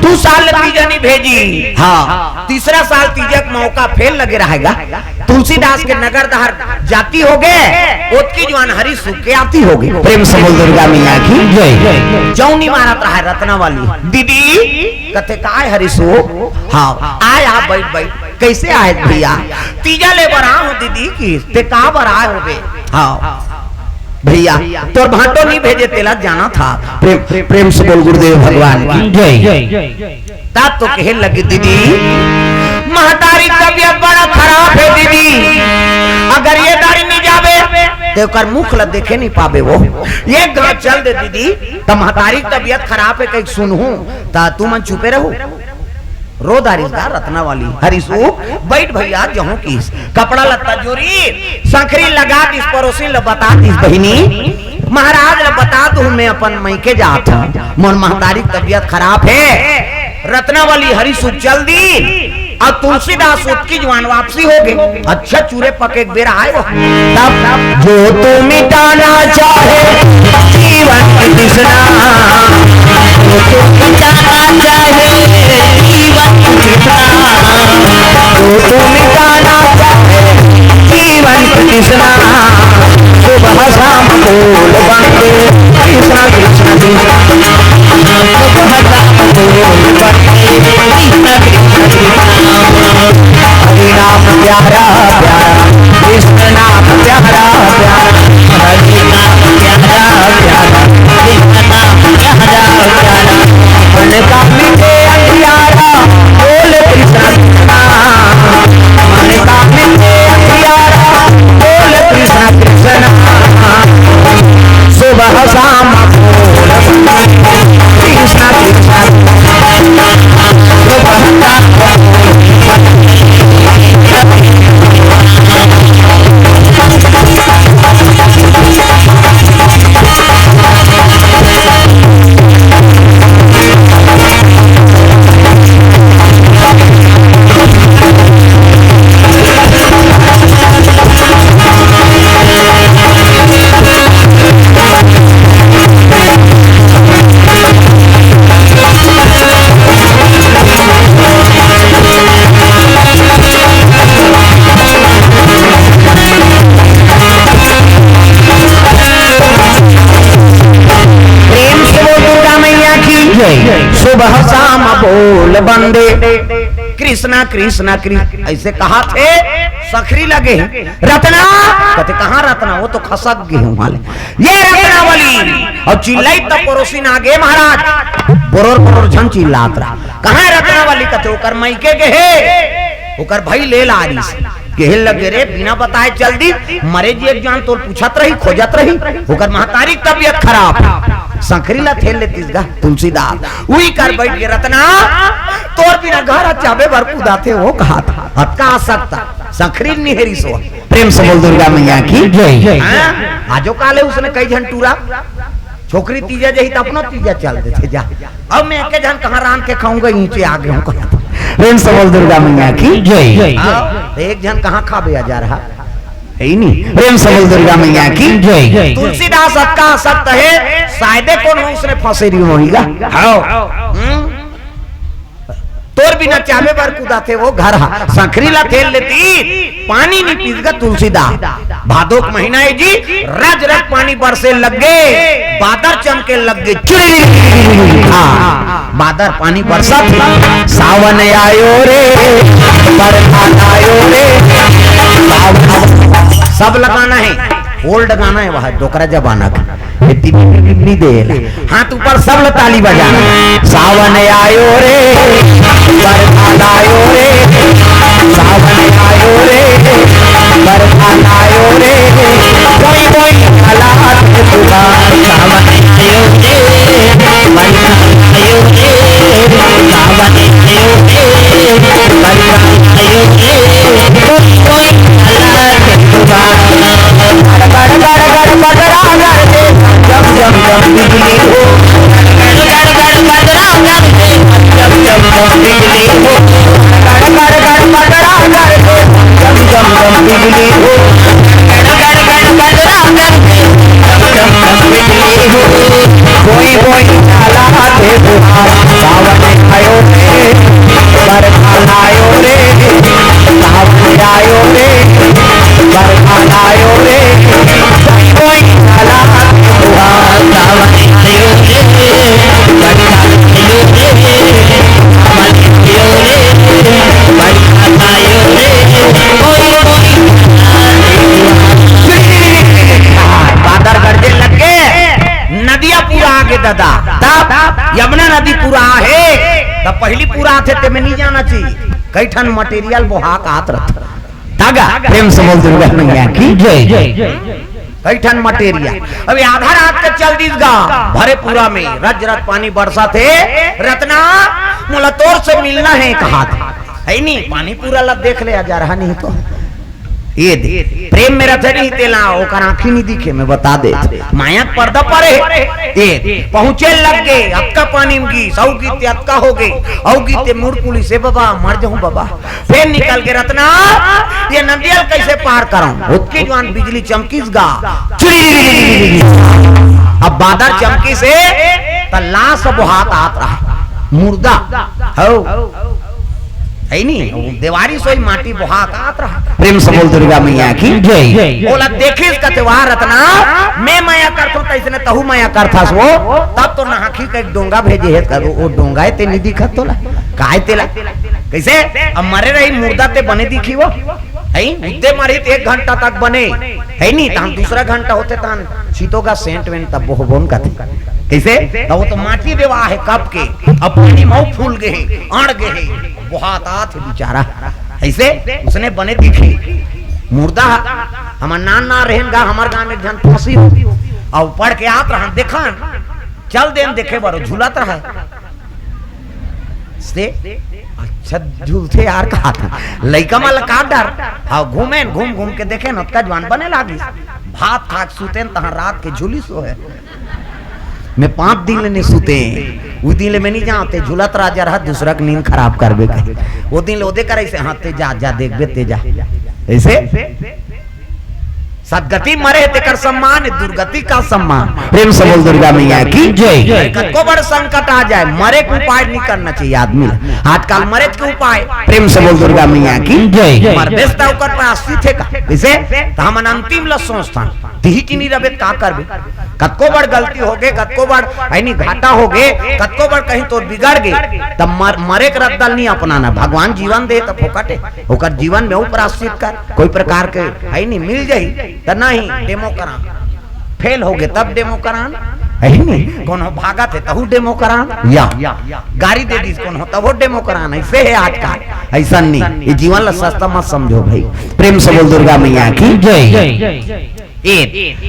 2 साल तीजा नहीं भेजी। हाँ तीसरा साल तीजा का मौका फेल लगे रहेगा। तुलसीदास के नगर दहर जाती हो गए ओतकी जवान हरी सुख के आती हो गई। प्रेम से बोल दुर्गा मैया की जय। जौनी मारत रहा रत्ना वाली दीदी कथे काय हरी सुख। हाँ आए आप बैठ कैसे आए भैया तीजा ले बरा हो दीदी की ते का बरा हो गए। हाँ भैया तो भाटो नहीं भेजे तेला जाना था। प्रेम से बोल गुरुदेव भगवान की जय। तब तो कहे लगी दीदी महतारी तबियत बड़ा खराब है दीदी अगर ये दारी नहीं जावे तो कर मुख ल देखे नहीं पावे वो ये गांव चल दे दीदी तो महतारी तबियत खराब है कहीं सुनहूं ता तू मन चुपे रहो रो दारीदार रत्ना वाली हरिसु बैठ भैया जहूं की कपड़ा लत्ता जोरी संखरी लगा दिस पड़ोसी ल बता दिस बहिनी महाराज ल बता दू मैं अपन मई के जात हूं मोर महतारी तबियत खराब है रत्ना वाली हरिसु चल दी और तुलसीदास की जवान वापसी हो गई। अच्छा चूरे पके एक बेर आए तब जो तू मिटाना चाहे जीवन की तृष्णा जो तू मिटाना चाहे जीवन की तृष्णा जो तू मिटाना चाहे जीवन की तृष्णा सुबह शाम बोल बंदे कृष्णा कृष्णा कृष्णा सुबह शाम बोल बंदे कृष्णा कृष्णा हरि नाम प्यारा प्यारा कृष्ण नाम प्यारा प्यारा हरि नाम प्यारा प्यारा कृष्ण नाम प्यारा प्यारा मन का मीठे अंधियारा बोल कृष्ण कृष्णा मन का मीठे अंधियारा बोल कृष्ण कृष्णा सुबह शाम बोल कृष्ण कृष्णा सुबह शाम बोल बंदे कृष्णा कृष्णा कृष्ण ऐसे कहा थे सखरी लगे रत्ना कहते कहाँ रत्ना वो तो खसक गए वाले ये रत्ना वाली और चिल्लाई तब पड़ोसी ना गे महाराज बोरोर बोरोर झन चिल्लात रहा कहाँ रत्ना वाली कहते ओकर मायके गए ओकर भाई ले ला रही केहे लगे रे बिना बताए चल दी मरे जी एक जान तो पूछत रही खोजत रही ओकर महतारी तबियत खराब संखरी ला थेल ले तिसगा तुलसीदास उही कर बैठ के रत्ना तोर बिना घर चाबे बर कुदाते हो कहा था हटका सकता संखरी निहरी सो। प्रेम से बोल दुर्गा मैया की जय। आजो काले उसने कई झन टूरा छोकरी तीजा जही तो अपना तीजा चल देते जा अब मैं एक जन कहां रान के खाऊंगा नीचे आ गया हूं। प्रेम से बोल दुर्गा मैया की जय। एक जन कहां खाबे जा रहा है ही नहीं। प्रेम से बोल दुर्गा मैया की जय। तुलसीदास अक्का सत्य है शायद कौन हो उसने फसेरी होगा तोर बिना चाबे बार कुदाते वो घर संखरी ला खेल लेती पानी नहीं पीसगा तुलसीदास। भादो का महीना है जी, रज रज पानी बरसे लग गए, बादर चमके लग गए, बादर पानी बरसा थी। सावन आयो रे, बरसात आयो रे, सब लगाना है, ओल्ड गाना है वह डोकरा जमाना का, नहीं दे हाथ ऊपर सब ताली बजाना। सावन आयो रे, बरसात आयो रे, सावन आयो रे, बरसात आयो रे, कोई कोई हालात तुझा। सावन आयो रे, बरसात आयो रे, सावन आयो रे, बरसात आयो रे, कोई कोई हालात तुझा। गड़ गड़ गड़ बजरा गड़ दे, जब जब जब बिजली हो, गड़ गड़ गड़ बजरा गड़ दे, जब जब जब बिजली हो, गड़ गड़ गड़ बजरा गड़ दे, जब जब जब बिजली हो, गड़ गड़ गड़ बजरा गड़ दे, जब जब जब बिजली हो। कोई कोई हालात है तुहार। सावन आयो रे, बरसात आयो रे, सावन आयो रे, बरसात आयो रे, कोई कोई हालात है तुहार। सावन आयो रे, बरसात आयो रे, सावन आयो रे, बरसात आयो रे, कोई कोई बादर गरजे लग गए, नदियां पूरा आगे दादा, तब यमुना नदी पूरा है, तब पहली पूरा थे ते में नहीं जाना चाहिए, कई ठन मटेरियल बोहा का हाथ रथ तागा। प्रेम से बोल दुर्गा मैया की जय। कई ठन मटेरियल अभी आधा रात के चल दीस गा, भरे पूरा में रज रज पानी बरसा थे। रत्ना मोला तोर से मिलना है कहा था, है नहीं पानी पूरा लब देख ले, जा रहा नहीं तो ये दे प्रेम मेरा थे नहीं तेला ओकर आंखी नहीं दिखे, मैं बता दे माया पर्दा परे ये पहुंचे लग गए, अक्का पानी में गई, सौ गीते अक्का हो गई, औ गीते मुड़ पुलिस से बाबा मर जाऊं बाबा। फिर निकल के रत्ना ये नदियाल कैसे पार कराऊं, उसकी जवान बिजली चमकीस गा, अब बादल चमकी से लाश हाथ आत रहा, मुर्दा हो है नहीं, देवारी सोई माटी बोहा का आत रहा। प्रेम से बोल दुर्गा मैया की जय। बोला देखिस का त्योहार रत्ना, मैं माया करता हूँ तैसने तहु माया करता वो, तब तो नहाखी का एक डोंगा भेजे है, करो वो डोंगा ते नहीं दिखत तोला काहे तेला कैसे, अब मरे रही मुर्दा ते बने दिखी वो है, उद्दे मारी 1 घंटा तक बने है नहीं, तहन दूसरा घंटा होते तहन सीतो का सेंट वेंट तब वो बोन का कैसे, वो तो माटी देवा है कब के, अब पानी मऊ फूल गए अड़ गए, बहुत थे बेचारा ऐसे उसने बने दिखे मुर्दा। हमार नान रहेगा हमार गांव में जन फांसी और पढ़ के आत रहा, देखा चल देन देखे बारो झूलत रहा से, अच्छा झूलते यार कहा था लइका माला का डर, हाँ घूमे घूम घूम के देखे न जवान बने लागी, भात खा सुते तहाँ रात के झूली सो है। मैं 5 दिन ले नहीं सुते, वो दिन ले मैं नहीं जाते झूलत राजा रहा, दूसरा की नींद खराब कर बे, वो दिन ले करे से, हाँ ते जा जा देख बे ते जा ऐसे। सदगति मरे तेकर सम्मान, दुर्गति का सम्मान। प्रेम से बोल दुर्गा मैया की जय। को बड़ संकट आ जाए, मरे के उपाय नहीं करना चाहिए आदमी, आजकल मरे के उपाय। प्रेम से बोल दुर्गा मैया की जय। मर बेस्ता ऊपर पासी थे का इसे तो हम अंतिम ल सोचता तिही चिनी रबे का करबे, कतको बड़ गलती हो गए, कतको बड़ ऐनी घाटा हो गए, कतको बड़ कहीं तो बिगड़ गए, तब मरे के रद्दल नहीं अपनाना। भगवान जीवन दे तो फोकटे होकर जीवन में उपराश्रित कर, कोई प्रकार के है नहीं मिल जाई तो नहीं डेमो करा, फेल हो गए तब डेमो करान, है नहीं कोनो भागा थे तब डेमो करान, या गाड़ी दे दी कौन हो तब डेमो करान, ऐसे है आज का, ऐसा नहीं। ये जीवन ला सस्ता मत समझो भाई। प्रेम से बोल दुर्गा मैया की जय।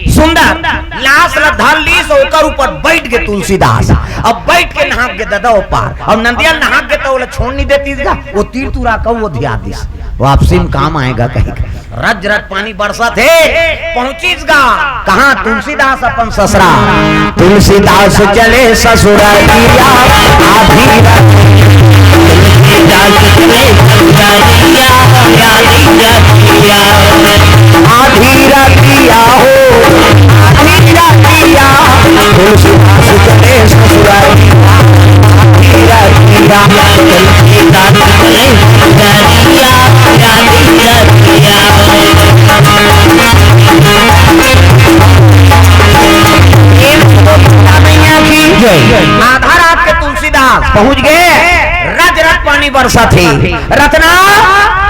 सुंदर लाश धर ली सो ओकर ऊपर बैठ गए तुलसीदास, अब बैठ के नहा के दादा पार, अब नंदियाल नहा के तो छोड़ नहीं देती वो तीर तुरा का वो धिया दिस वापसी में काम आएगा कहीं। रज रज पानी बरसा थे, पहुंचीस गा कहाँ तुलसीदास अपन ससुरा, तुलसीदास चले ससुरा दिया आधी रतिया हो आधी रतिया, तुलसीदास चले ससुरा दिया आधी रतिया, तुलसीदास चले ससुरा दिया आधी रतिया। आधा रात के तुलसीदास पहुंच गए, रज रज पानी बरसा थे। रत्ना,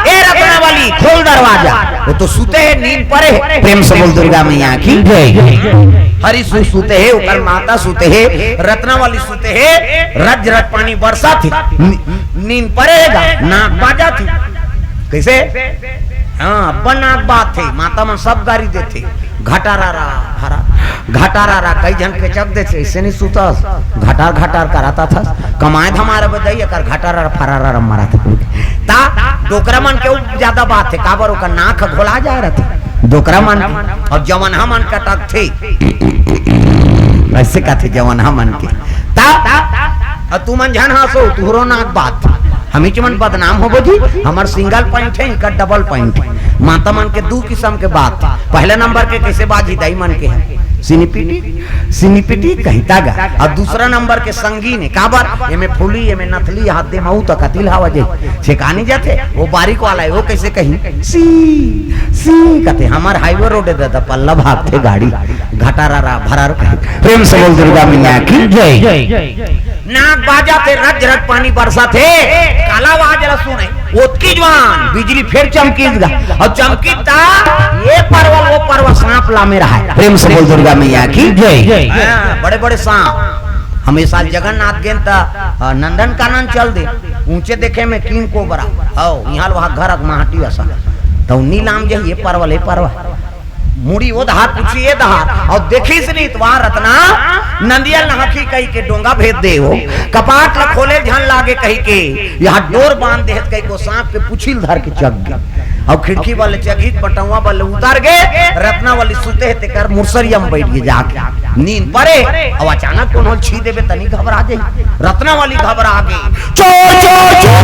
ए रत्ना वाली खोल दरवाजा। वो तो सुते है, नींद पड़े है। प्रेम से बोल दुर्गा मैया की जय। हरि सुते है, ऊपर माता सुते है, रत्ना वाली सुते है, रज रज पानी बरसा थी, नींद पड़ेगा, नाक बाजा थी। कैसे? हाँ, नाक बात थे, माता में सब गाड़ी देते, घटारा हरा घटारा रा कई जन के चक देते, इससे नहीं सुता, घटार घटार कराता था, कमाए हमारे बजाई कर घटारा फरारा मारा था। ता डोकरा मन के ज्यादा बात है, काबर का नाक घोला जा रहा था डोकरा मन, और जवनहा मन कटक थे, ऐसे कहते जवनहा मन के। ता तू मन झन हंसो, तुहरो नाक बात, हमी मन बदनाम हो बोझी, हमार सिंगल पॉइंट है, इनका डबल पॉइंट है। माता मन के दो किस्म के बात, पहले नंबर के कैसे बाजी दाई मन के है, सिनीपिटी कहता गा, और दूसरा नंबर के संगीन है, काबर ये में फूली, ये में नथली, हाथ दे महू तक कतिल हवा जे छेकानी जाते, वो बारीक वाला है, वो कैसे कहीं सी कहते, हमार हाईवे रोड है, पल्ला भागते गाड़ी, घटारा भरा प्रेम से बोल दुर्गा मैया की जय। नाक बाजा थे, रज रज पानी बरसा थे, काला आवाज सुने, ओतकी जवान बिजली फिर चमकीगा, और चमकीता ये परवल वो परवल सांप ला में रहा है। प्रेम से बोल दुर्गा मैया की जय। बड़े बड़े सांप, हमेशा जगन्नाथ गेन ता नंदन कानन चल दे, ऊंचे देखे में कीन को बरा, आओ यहाँ वहाँ घर माटी ऐसा, तो नीलाम जो ये परवल मुड़ी वो दहार पूछी ये दहार, और देखी से नहीं तुम्हार रत्ना नंदियल नहकी कही के डोंगा भेद दे हो, कपाट ला खोले झन लागे कही के, यहाँ डोर बांध दे कही को, सांप के पुछिल धर के चग गए, और खिड़की वाले चगी पटवा वाले उतार गए, रत्ना वाली सुते है तेकर मुरसरिया में बैठ गए, जाके नींद पड़े, और अचानक कौन होल छी देवे तनी घबरा जाए, रत्ना वाली घबरा गई, चोर चोर चोर,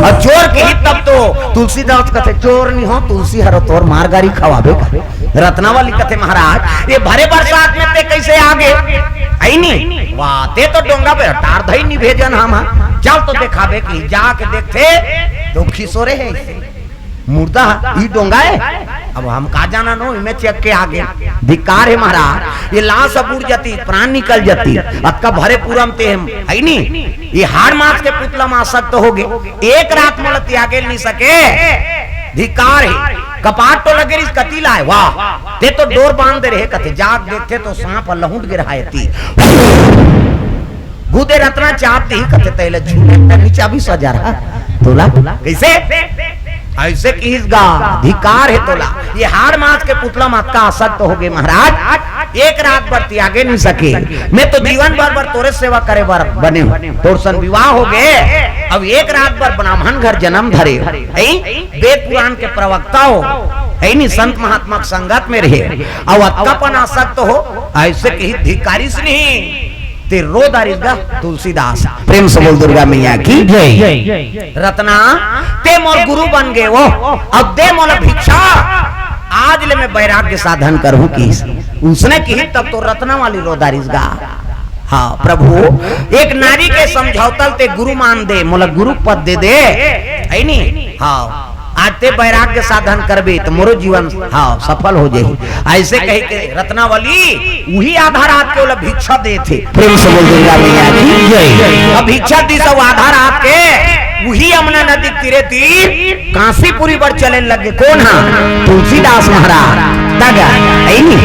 और चोर के ही तब तो तुलसीदास कहते चोर नहीं हो, तुलसी हरो तोर मार गारी खवाबे करे। रत्ना वाली कहते महाराज ये भरे बरसात में ते कैसे आगे आई नहीं, वाह ते तो डोंगा पे तार धई नहीं भेजन, हम चल तो दिखावे की, जाके देखते तो खिसोरे है मुर्दा ई डोंगा है, अब हम का जाना नो, इमे चेक के आगे धिकार है महाराज, ये लाश अब उड़ जाती, प्राण निकल जाती, अक्का भरे पूरम ते हम है नहीं, ये हार मास के पुतला में आसक्त हो गए, एक रात में त्यागे नहीं सके, धिकार है, कपाट तो लगे इस कतीला है, वाह ते तो डोर बांध दे रहे, कथे जाग देखते तो सांप लहुट गिरायती, गुदे रत्ना चाहती ही कथे तैले झूले नीचा भी सजा रहा तोला, कैसे ऐसे किसगा धिकार है तोला, ये हार मास के पुतला मत का आसक्त हो गए महाराज, एक रात भर त्यागे नहीं सके, मैं तो जीवन भर तोरे सेवा करे बर बने हूँ, तोर सन विवाह हो गए, अब एक रात भर ब्राह्मण घर जन्म धरे, वेद पुराण के प्रवक्ता हो, है नहीं संत महात्मा संगत में रहे, और अक्कापन आसक्त हो, ऐसे कही धिकारी से नहीं ते रो दारिगा तुलसीदास। प्रेम से बोल दुर्गा मैया की जय। रत्ना ते मोर गुरु बन गए वो, अब दे मोला भिक्षा, आज ले मैं वैराग्य साधन करूं की, उसने की तब तो रत्ना वाली रो दारिगा, हाँ प्रभु एक नारी के समझौतल ते गुरु मान दे, मोला गुरु पद दे दे, है नहीं, हाँ आज ते वैराग्य साधन करबे तो मोरो जीवन हाँ सफल हो जाए, ऐसे कहे के रत्ना वाली वही आधा रात के भिक्षा दे थे। प्रेम से बोल दुर्गा मैया की जय। अब भिक्षा दी सब आधा रात के वही यमुना नदी तीरे तीर काशीपुरी पर चले लगे, कौन हा तुलसीदास महाराज, तगा है नहीं,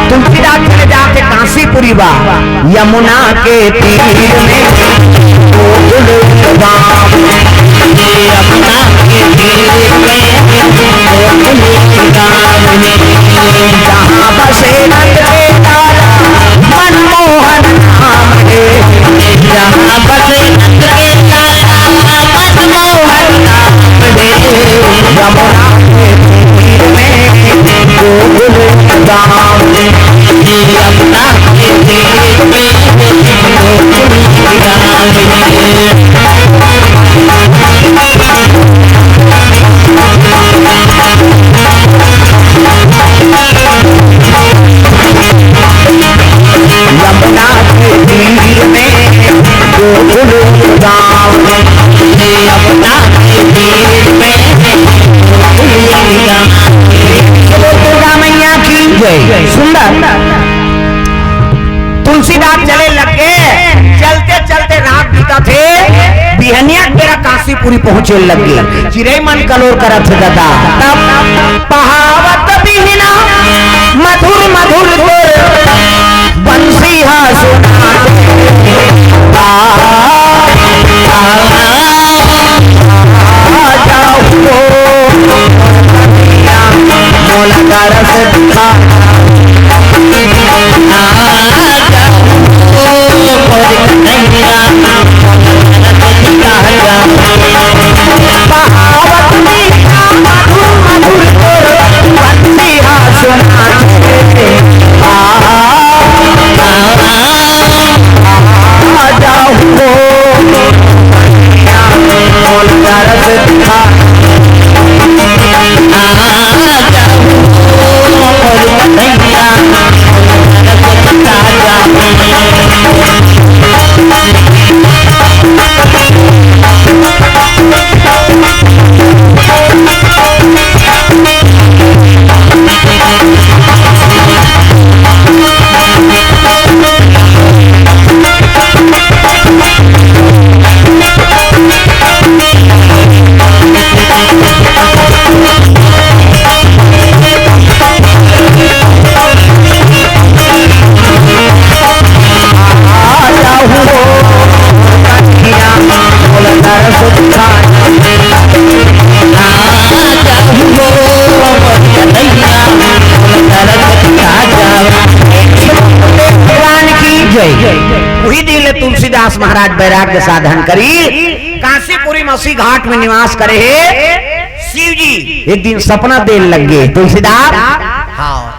तुलसीदास चले जाके काशीपुरी बा, यमुना के तीर में जहाँ बसे नंद के तारा मनमोहन नाम है, जहाँ बसे नंद के तारा मनमोहन नाम है, यमुना के तीर में गोकुल धाम, यमुना के तीर में गोकुल तुलसीदास चले लग बीता थे बिहनिया तेरा काशीपुरी पहुंचे लगे चिरे मन कलोर करत दादा तब पहावत बिहना मधुर मधुर बंसी हा सुना वही दिल तुलसीदास महाराज वैराग्य साधन करी काशीपुरी मसी घाट में निवास करे शिव जी एक दिन सपना देन लग गए तुलसीदास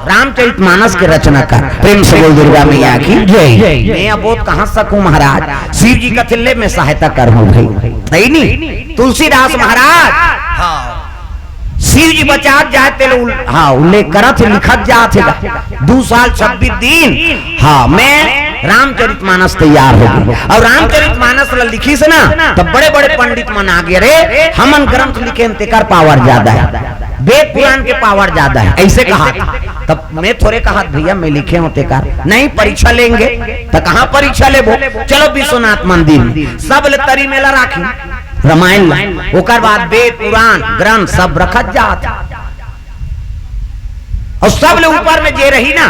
रामचरित मानस के रचना कर प्रेम से बोल दुर्गा मैया की जय मैं अब बहुत कहां सकूं महाराज शिव जी का थिल्ले में सहायता कर भाई नहीं तुलसीदास महाराज शिव जी बचात जाते उल्लेख करत लिखत जाते 2 साल 26 दिन मैं रामचरित मानस तैयार हो गई और रामचरित मानस लिखी से ना तब बड़े बड़े पंडित मन आ गए रे हमन ग्रंथ लिखे तेकर पावर ज्यादा है वेद पुराण के पावर ज्यादा है ऐसे कहा तब मैं थोड़े कहा भैया मैं लिखे होते का नहीं परीक्षा लेंगे तो कहाँ परीक्षा ले चलो विश्वनाथ मंदिर सब तरी मेला राखी रामायण ओकर बाद वेद पुराण ग्रंथ सब रखत जात और सब ले ऊपर में जे रही ना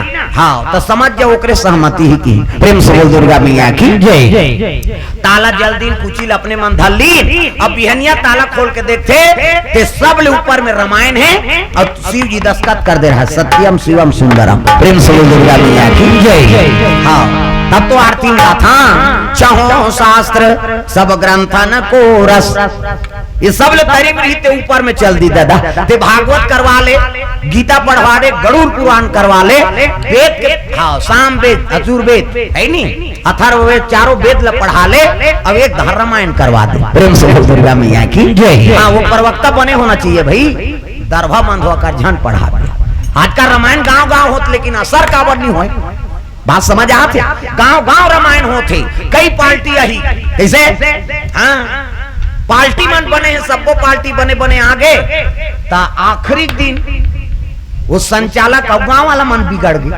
तो समझ जाओ ओकरे सहमति ही की प्रेम से बोल दुर्गा मैया की जय ताला जल्दी कुचिल अपने मन धली अब बिहनिया ताला खोल के देखते ते सब ले ऊपर में रामायण है और शिव जी दस्तखत कर दे रहा है सत्यम शिवम सुंदरम प्रेम से बोल दुर्गा मैया की जय तब तो आरती गाथा चहो शास्त्र सब ग्रंथन को रस ये सब ले तरी में रहते ऊपर में चल दी दादा ते भागवत करवा ले गीता पढ़वा दे गरुड़ पुराण करवा ले वेद के साम वेद अचूर वेद है नहीं अथर्व वेद चारों वेद ले पढ़ा ले अब एक रामायण करवा दे प्रेम से दुर्गा मैया की जय वो प्रवक्ता बने होना चाहिए भाई दरभा मंधवा का झन पढ़ा दे आज का रामायण गांव गांव होत लेकिन असर काबर नहीं हो बात समझ आते गांव गांव रामायण होते कई पार्टी यही कैसे पार्टी मन बने हैं सबको पार्टी बने बने आगे ता आखिरी दिन वो संचालक अब गांव वाला मन बिगड़ गई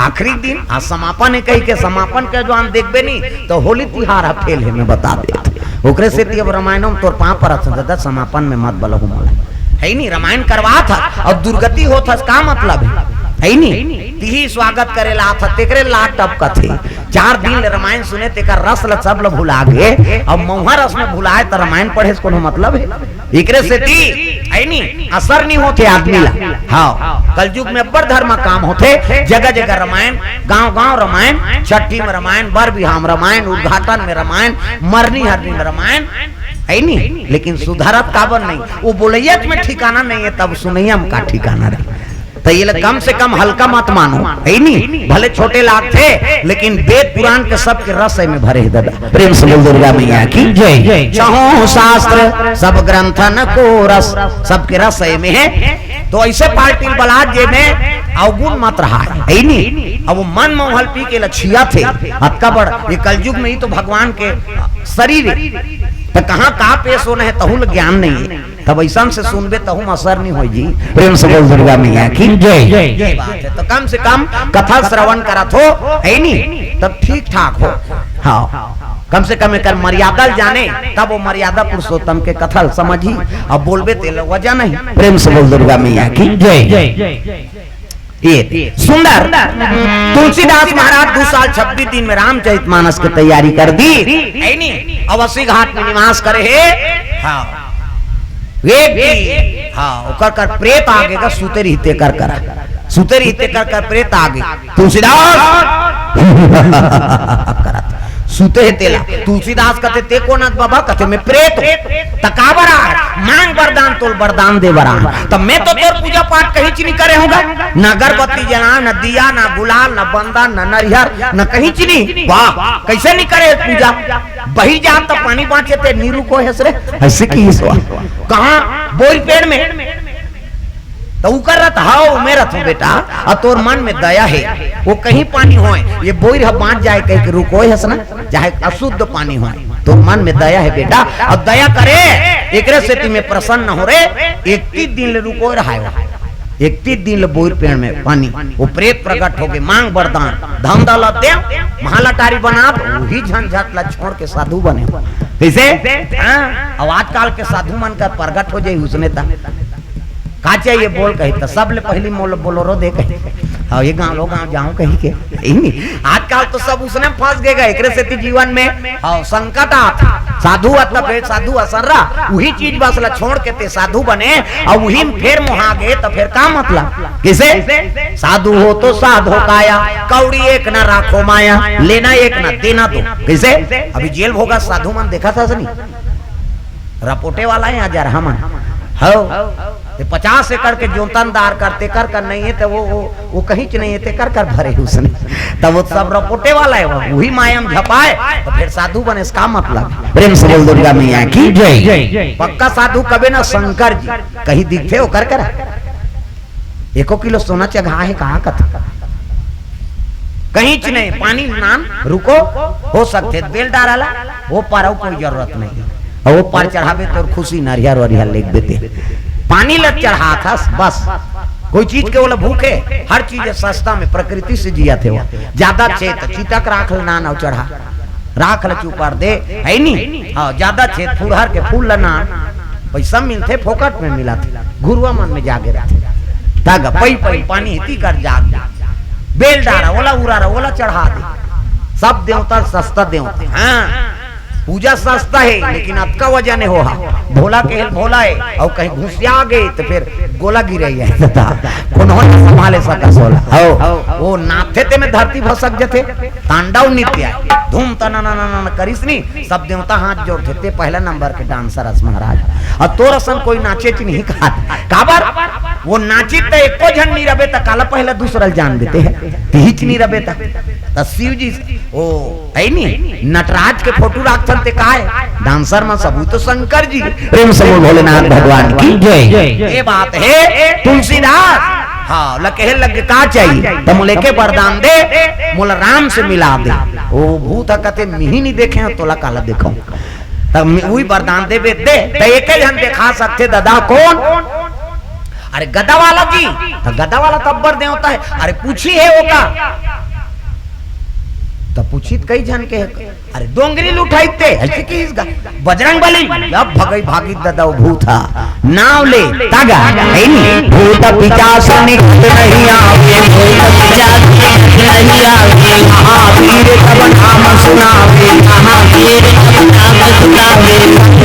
आखिरी दिन समापन है कही के समापन के जो हम देखबे नहीं तो होली तिहार फेल है मैं बता दे ओकरे से अब रामायण में तोर पाँव पर समापन में मत बलहू है नहीं रामायण करवा था और दुर्गति होता का मतलब है नहीं तिही स्वागत करेला था तेकरे ला टप कथे 4 दिन रामायण सुने तेकर रस ल सब ल भुला गए अब मौहा रस में भुलाए तो रामायण पढ़े से कोनो मतलब है एकरे से ती है नहीं असर नहीं होते आदमी ला कलयुग में बड़ धर्म काम होते जगह जगह रामायण गांव गांव रामायण छठी में रामायण बर बिहाम रामायण उद्घाटन में रामायण मरनी हरनी में रामायण है नहीं लेकिन सुधारत काबर नहीं वो बोलैया में ठिकाना नहीं है तब सुनैया में का ठिकाना रहे तो ये कम से कम हल्का मत मानो है नहीं भले छोटे लाग थे लेकिन वेद पुराण के सब के रस में भरे दादा प्रेम से बोल दुर्गा मैया की जय चहो शास्त्र सब ग्रंथन को रस सबके रस में है तो ऐसे पार्टी बलाद जे में अवगुण मत रहा है नहीं अब वो मन मोहल पी के लछिया थे अतका बड़ ये कलयुग में ही तो भगवान के शरीर तो कहाँ का पेश होना है तहुल ज्ञान नहीं है तब ऐसा से सुनबे तहु असर नहीं हो जी प्रेम से बोल दुर्गा मैया की जय तो कम से कम कथा श्रवण करत हो है नहीं तब ठीक ठाक हो कम से कम एक मर्यादा जाने तब वो मर्यादा पुरुषोत्तम के कथल समझी। अब बोलबे तेल वजह नहीं। प्रेम से बोल दुर्गा मैया की जय। ये सुंदर तुलसीदास महाराज 2 साल 26 दिन में रामचरितमानस की तैयारी कर दी। अवश्य घाट में निवास करे है। हाँ हाँ कर प्रेत आगे का सूते रहते कर प्रेत आगे तुलसीदास सूते है तेला। तुलसीदास कहते ते को नाथ बाबा कहते मैं प्रेत तकावरा मांग वरदान तोल वरदान दे बरा। तब मैं तो तोर पूजा पाठ कहीं च नहीं करे होगा, न अगरबत्ती जला, न दिया, न गुलाल, न बंदा, न नरियर, न कहीं च नहीं। वाह कैसे नहीं करे पूजा। बही जा तो पानी बांचे थे नीरू को हसरे ऐसे की कहा बोल पेड़ में तो कर रहा था मेरा था बेटा। और तोर मन में दया है वो कहीं पानी होए ये बोर बांट जाए कहीं के रुको हसना चाहे अशुद्ध पानी होए तो मन में दया है बेटा। अब दया करे एक से में प्रसन्न हो रे 31 दिन ले रुको रहा है। 31 दिन ले बोर पेड़ में पानी वो प्रेत प्रकट हो गए मांग वरदान धन दौलत दे महालटारी बना वही झंझट ला छोड़ के साधु बने। कैसे अब आजकल के साधु मन का प्रकट हो जाये उसने का चाहिए बोल कही तो सब ले पहली मोल बोलोरो दे कही हाँ ये गाँव लोग गाँव जाऊं कही के आजकल तो सब उसने फंस गएगा। एक से जीवन में हाँ संकट आता साधु साधु असर्रा वही चीज बस ला छोड़ के ते साधु बने और वही फिर मुहा गए तो फिर का मतलब किसे साधु हो तो साधो काया कौड़ी एक ना राखो माया लेना एक ना देना दो। किसे अभी जेल भोगा साधु मन देखा था सनी रपोटे वाला है हजार हम हो 50 एकड़ के जोतनदार करते कर नहीं है तो वो कहीं च नहीं है कर भरे उसने तब वो सब रपोटे वाला है वही मायम झपाए तो फिर साधु बने इसका मतलब। प्रेम से बोल दुर्गा मैया की जय। पक्का साधु कभी ना शंकर जी कहीं दिखते हो कर 1 किलो सोना चढ़ा है कहाँ कथा कहीं च नहीं पानी नान रुको हो सकते बेल डाला वो पारा कोई जरूरत नहीं और वो पार चढ़ावे तो खुशी नारियल वारियल लेक देते पानी लग चढ़ा था बस कोई चीज के बोला भूखे हर चीज सस्ता में प्रकृति से जिया थे वो ज्यादा चेत चीतक राख लना न चढ़ा राख ल चुपर दे है नी हाँ ज्यादा चेत फुरहर के फूल लना पैसा मिलते फोकट में मिला थे गुरुआ मन में जागे रहते तागा पई पई पानी हिती कर जाग बेल डारा ओला उरा ओला चढ़ा दे सब देवता सस्ता देवता। हाँ पूजा सस्ता है लेकिन आपका वजह नहीं हो भोला के भोला है और कहीं घुसिया गए तो फिर गोला गिरे है उन्होंने संभाले सका सोला हो वो नाथे ते में धरती भसक जथे तांडव नृत्य धूम तना करिसनी सब देवता हाथ जोड़ते थे पहला नंबर के डांसर अस महाराज और तो रसम कोई नाचे च नहीं काबर वो नाची तो एको झन नहीं रबे तो काला पहला दूसरा जान देते हैं हिच नहीं रबे तो शिव जी ओ है नी नटराज के फोटो रखते काय डांसर में सबू तो शंकर जी। प्रेम से बोल भोलेनाथ भगवान की जय। ये बात है तुलसीदास हाँ लगे लग का चाहिए तो मुले के वरदान दे मोला राम से मिला दे ओ भूत कहते मिही नहीं देखे तो ला काला देखो तब वही वरदान दे दे तो एक जन दिखा सकते दादा कौन अरे गदा वाला जी तो गदा वाला तब्बर देवता है। अरे पूछी है वो का तो पूछित कई जन के अरे डोंगरी लुटाईते ऐसे की इसका बजरंग बली अब भगई भागी दादा भूता नाव ले तागा है नी भूत पिचास निकट नहीं आवे भूत पिचास नहीं आवे महावीर तब नाम सुनावे महावीर तब नाम सुनावे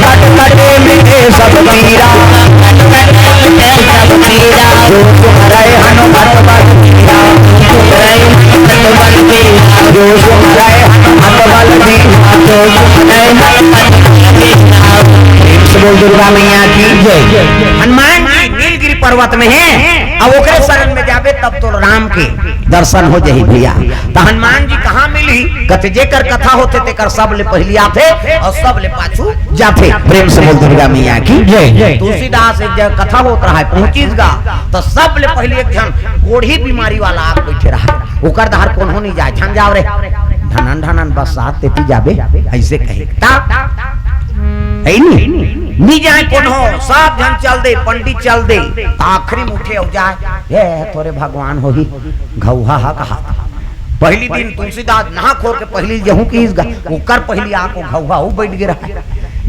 कट कटे मिटे सब पीरा कट कटे सब पीरा जो तुम्हारे हनुमत बल पीरा तुम्हारे हनुमत बल पीरा जो तुम्हारे हनुमत बल पीरा जो तुम्हारे दुर्गा मैया की जय। हनुमान जी नीलगिरी पर्वत में है अब ओकरे शरण में जाबे तब तो राम के दर्शन हो जाही भैया। तो हनुमान जी कहाँ मिली कहते जेकर कथा होते तेकर सब ले पहली आते और सब ले पाछू जाते। प्रेम से बोल दुर्गा मैया की जय। तुलसीदास एक जगह कथा होता रहा पहुंचीस गा तो सब ले पहले एक जन कोढ़ी बीमारी वाला आप बैठे रहा ओकर धार कौन हो नहीं जाए झन जाओ रे धनन धनन बस साथ तेती जाबे ऐसे कहे नहीं जाए कौन हो सब जन चल दे पंडित चल दे आखिरी मुठे हो जाए ये थोड़े भगवान हो ही घौहा हा कहा पहली दिन तुलसीदास नहा खोर के पहली जहू की ओकर पहली आको घौघा हो बैठ गिरा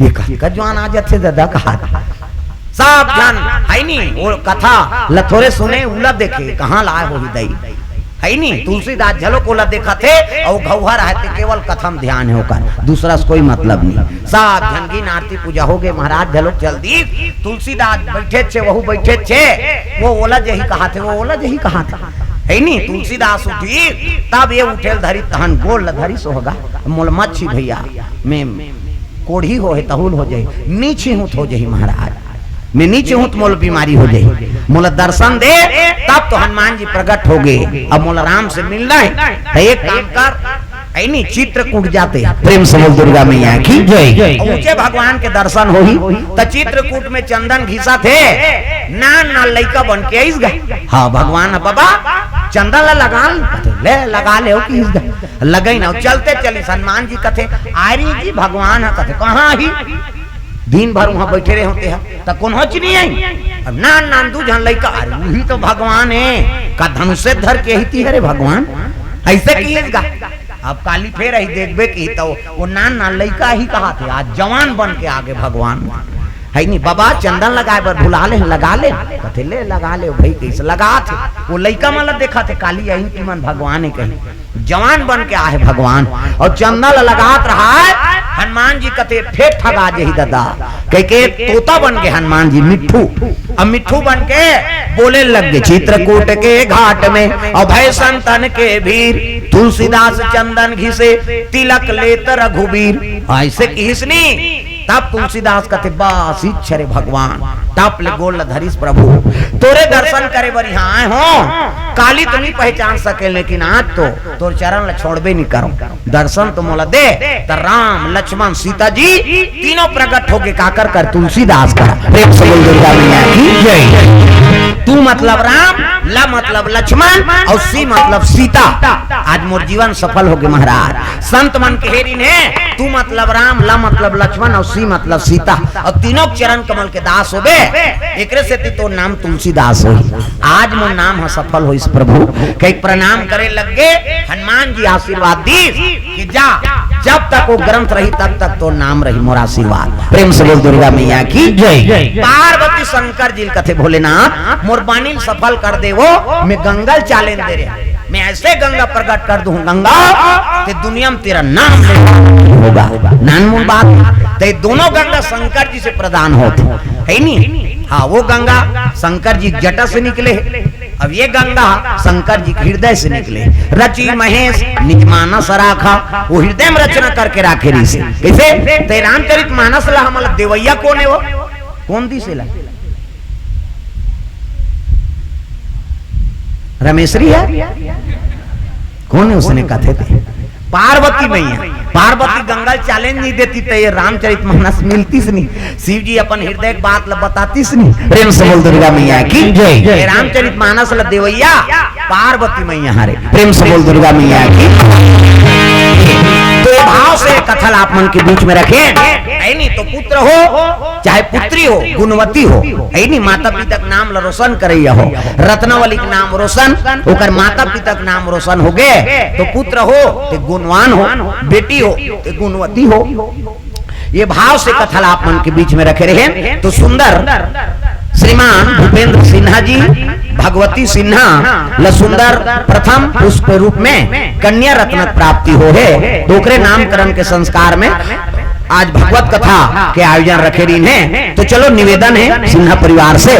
ये का जवान आ जाते दादा कहा सब जन है नी वो कथा लथोरे सुने उला देखे कहाँ लाए हो हृदय है नी तुलसीदास झलक ओला देखा थे और घौघा रहते केवल कथम ध्यान है होकर दूसरा से कोई मतलब नहीं सब झंगी आरती पूजा हो गए महाराज झलक जल्दी तुलसीदास बैठे छे वहु बैठे छे वो ओला जही कहा थे वो ओला जही कहा था है नी तुलसीदास उठी तब ये उठेल धरी तहन गोल धरी सो होगा मोल मच्छी भैया मैं कोढ़ी हो है तहुल हो जाए नीचे हूँ हो जाए महाराज मैं नीचे हूँ तो मोल बीमारी हो जाए मोला दर्शन दे तब तो हनुमान जी प्रकट हो गए अब मोला राम से मिलना है तो एक काम कर ऐनी चित्रकूट जाते प्रेम से बोल दुर्गा मैया की जय ऊंचे भगवान के दर्शन होही तो चित्रकूट में चंदन घिसा थे ना लइका बन के आइस गए हाँ भगवान बाबा चंदन ला लगा ले कि लगे ना चलते चली हनुमान जी कथे आरी जी भगवान है कथे कहाँ ही दिन भर वहां बैठे रहे होते हैं तो कौन होच नहीं आई अब ना दू जन लइका अरे वही तो भगवान है का धनुष धर के ही अरे भगवान ऐसे किएगा अब काली फेर ही देखबे की तो वो ना लइका ही कहा थे आज जवान बन के आगे भगवान है नहीं बाबा चंदन लगाए बर भुला ले लगा ले कथे ले लगा ले भाई कैसे लगा थे वो लइका मतलब देखा थे काली यही की मन भगवान है कहीं जवान बन के आए भगवान और चंदन लगात रहा है हनुमान जी कते फेट ठगा जही दादा कह के तोता बन के हनुमान जी मिट्ठू अब मिट्ठू बन के बोले लग गए चित्रकूट के घाट में अभय संतन के वीर तुलसीदास चंदन घिसे तिलक लेतर रघुबीर ऐसे किसनी तब तुलसीदास कहते बस इच्छरे भगवान तप ले गोल धरिस प्रभु तोरे दर्शन करे बर यहाँ आए हो काली तो नहीं पहचान सके लेकिन आज तो तोर चरण ल छोड़बे नहीं करो दर्शन तो मोला दे तो राम लक्ष्मण सीता जी तीनों प्रकट होके काकर कर तुलसीदास का प्रेम से बोल दुर्गा मैया की जय तू मतलब राम ला मतलब लक्ष्मण और सी मतलब सीता आज मोर जीवन सफल हो गए महाराज संत मन के हेरी ने तू मतलब राम ला मतलब लक्ष्मण और सी मतलब सीता और तीनों चरण कमल के दास हो बे एकरे से तो नाम तुलसीदास हो आज मोर नाम है सफल हो इस प्रभु कई प्रणाम करे लग गए हनुमान जी आशीर्वाद दी कि जा जब तक वो ग्रंथ रही तब तक तो नाम रही मोर आशीर्वाद प्रेम से बोल दुर्गा मैया की जय पार्वती शंकर जी कथे भोलेनाथ मोर बानी सफल कर दे वो मैं गंगल चालेन दे रहे मैं ऐसे गंगा प्रकट कर दूं गंगा ते दुनिया में तेरा नाम होगा नानमूल बात ते दोनों गंगा शंकर जी से प्रदान होते है नहीं हाँ वो गंगा शंकर जी जटा से निकले अब ये गंगा शंकर जी हृदय से निकले रची महेश निज मानस राखा वो हृदय में रचना करके राखे रही से कैसे ते रामचरित मानस ला हमारा देवैया कौन है वो कौन दी से ला रमेश्वरी है कौन है उसने कथे थे पार्वती मैया पार्वती गंगा चैलेंज नहीं देती तो ये रामचरित मानस मिलती से नहीं शिव जी अपन हृदय बात बताती से नहीं प्रेम से बोल दुर्गा मैया की जय रामचरित मानस ल देवैया पार्वती मैया हरे प्रेम से बोल दुर्गा मैया की तो भाव से कथल आप मन के बीच में रखे नहीं तो पुत्र हो चाहे पुत्री हो गुणवती हो नहीं माता पिता का नाम रोशन करैया हो रत्नावली का नाम रोशन होकर माता पिता का नाम रोशन हो गए तो पुत्र हो तो गुणवान हो बेटी हो तो गुणवती हो ये भाव से कथल आप मन के बीच में रखे रहे तो सुंदर श्रीमान भूपेंद्र सिन्हा जी भगवती सिन्हा लसुंदर प्रथम पुष्प रूप में कन्या रत्न प्राप्ति हो है दोकरे नामकरण के संस्कार में आज भगवत कथा के आयोजन रखे रही है तो चलो निवेदन है सिन्हा परिवार से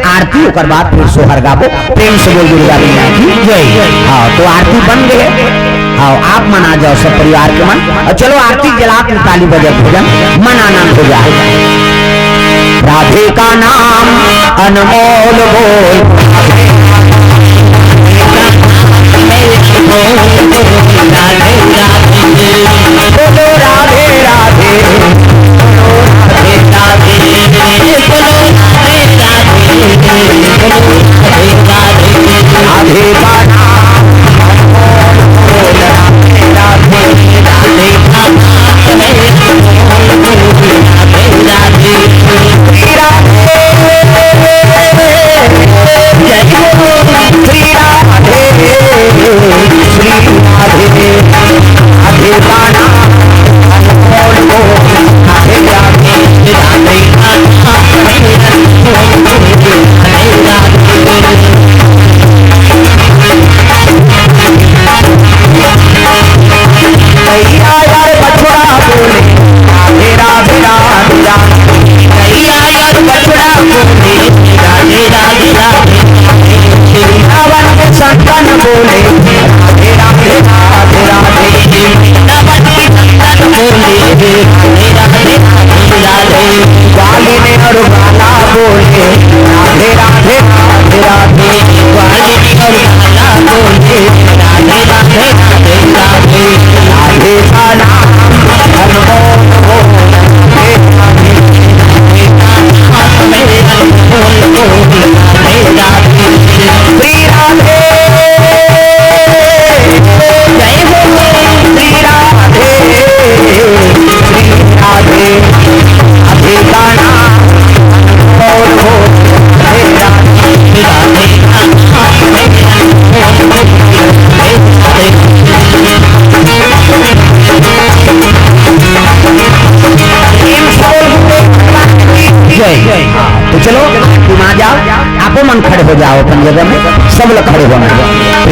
आरती होकर बाद फिर सोहर गाबो प्रेम से बोल दुर्गा मैया की जय हाँ तो आरती बन गए हाँ आप मना जाओ सब परिवार के मन और चलो आरती जलात में ताली बजा भोजन मन आनंद हो जाए राधे का नाम अनमोल बोल बोलो राधे राधे राधे का नाम श्री राधे मन खड़े हो जाओ अपन जगह में, सब लोग खड़े होना है।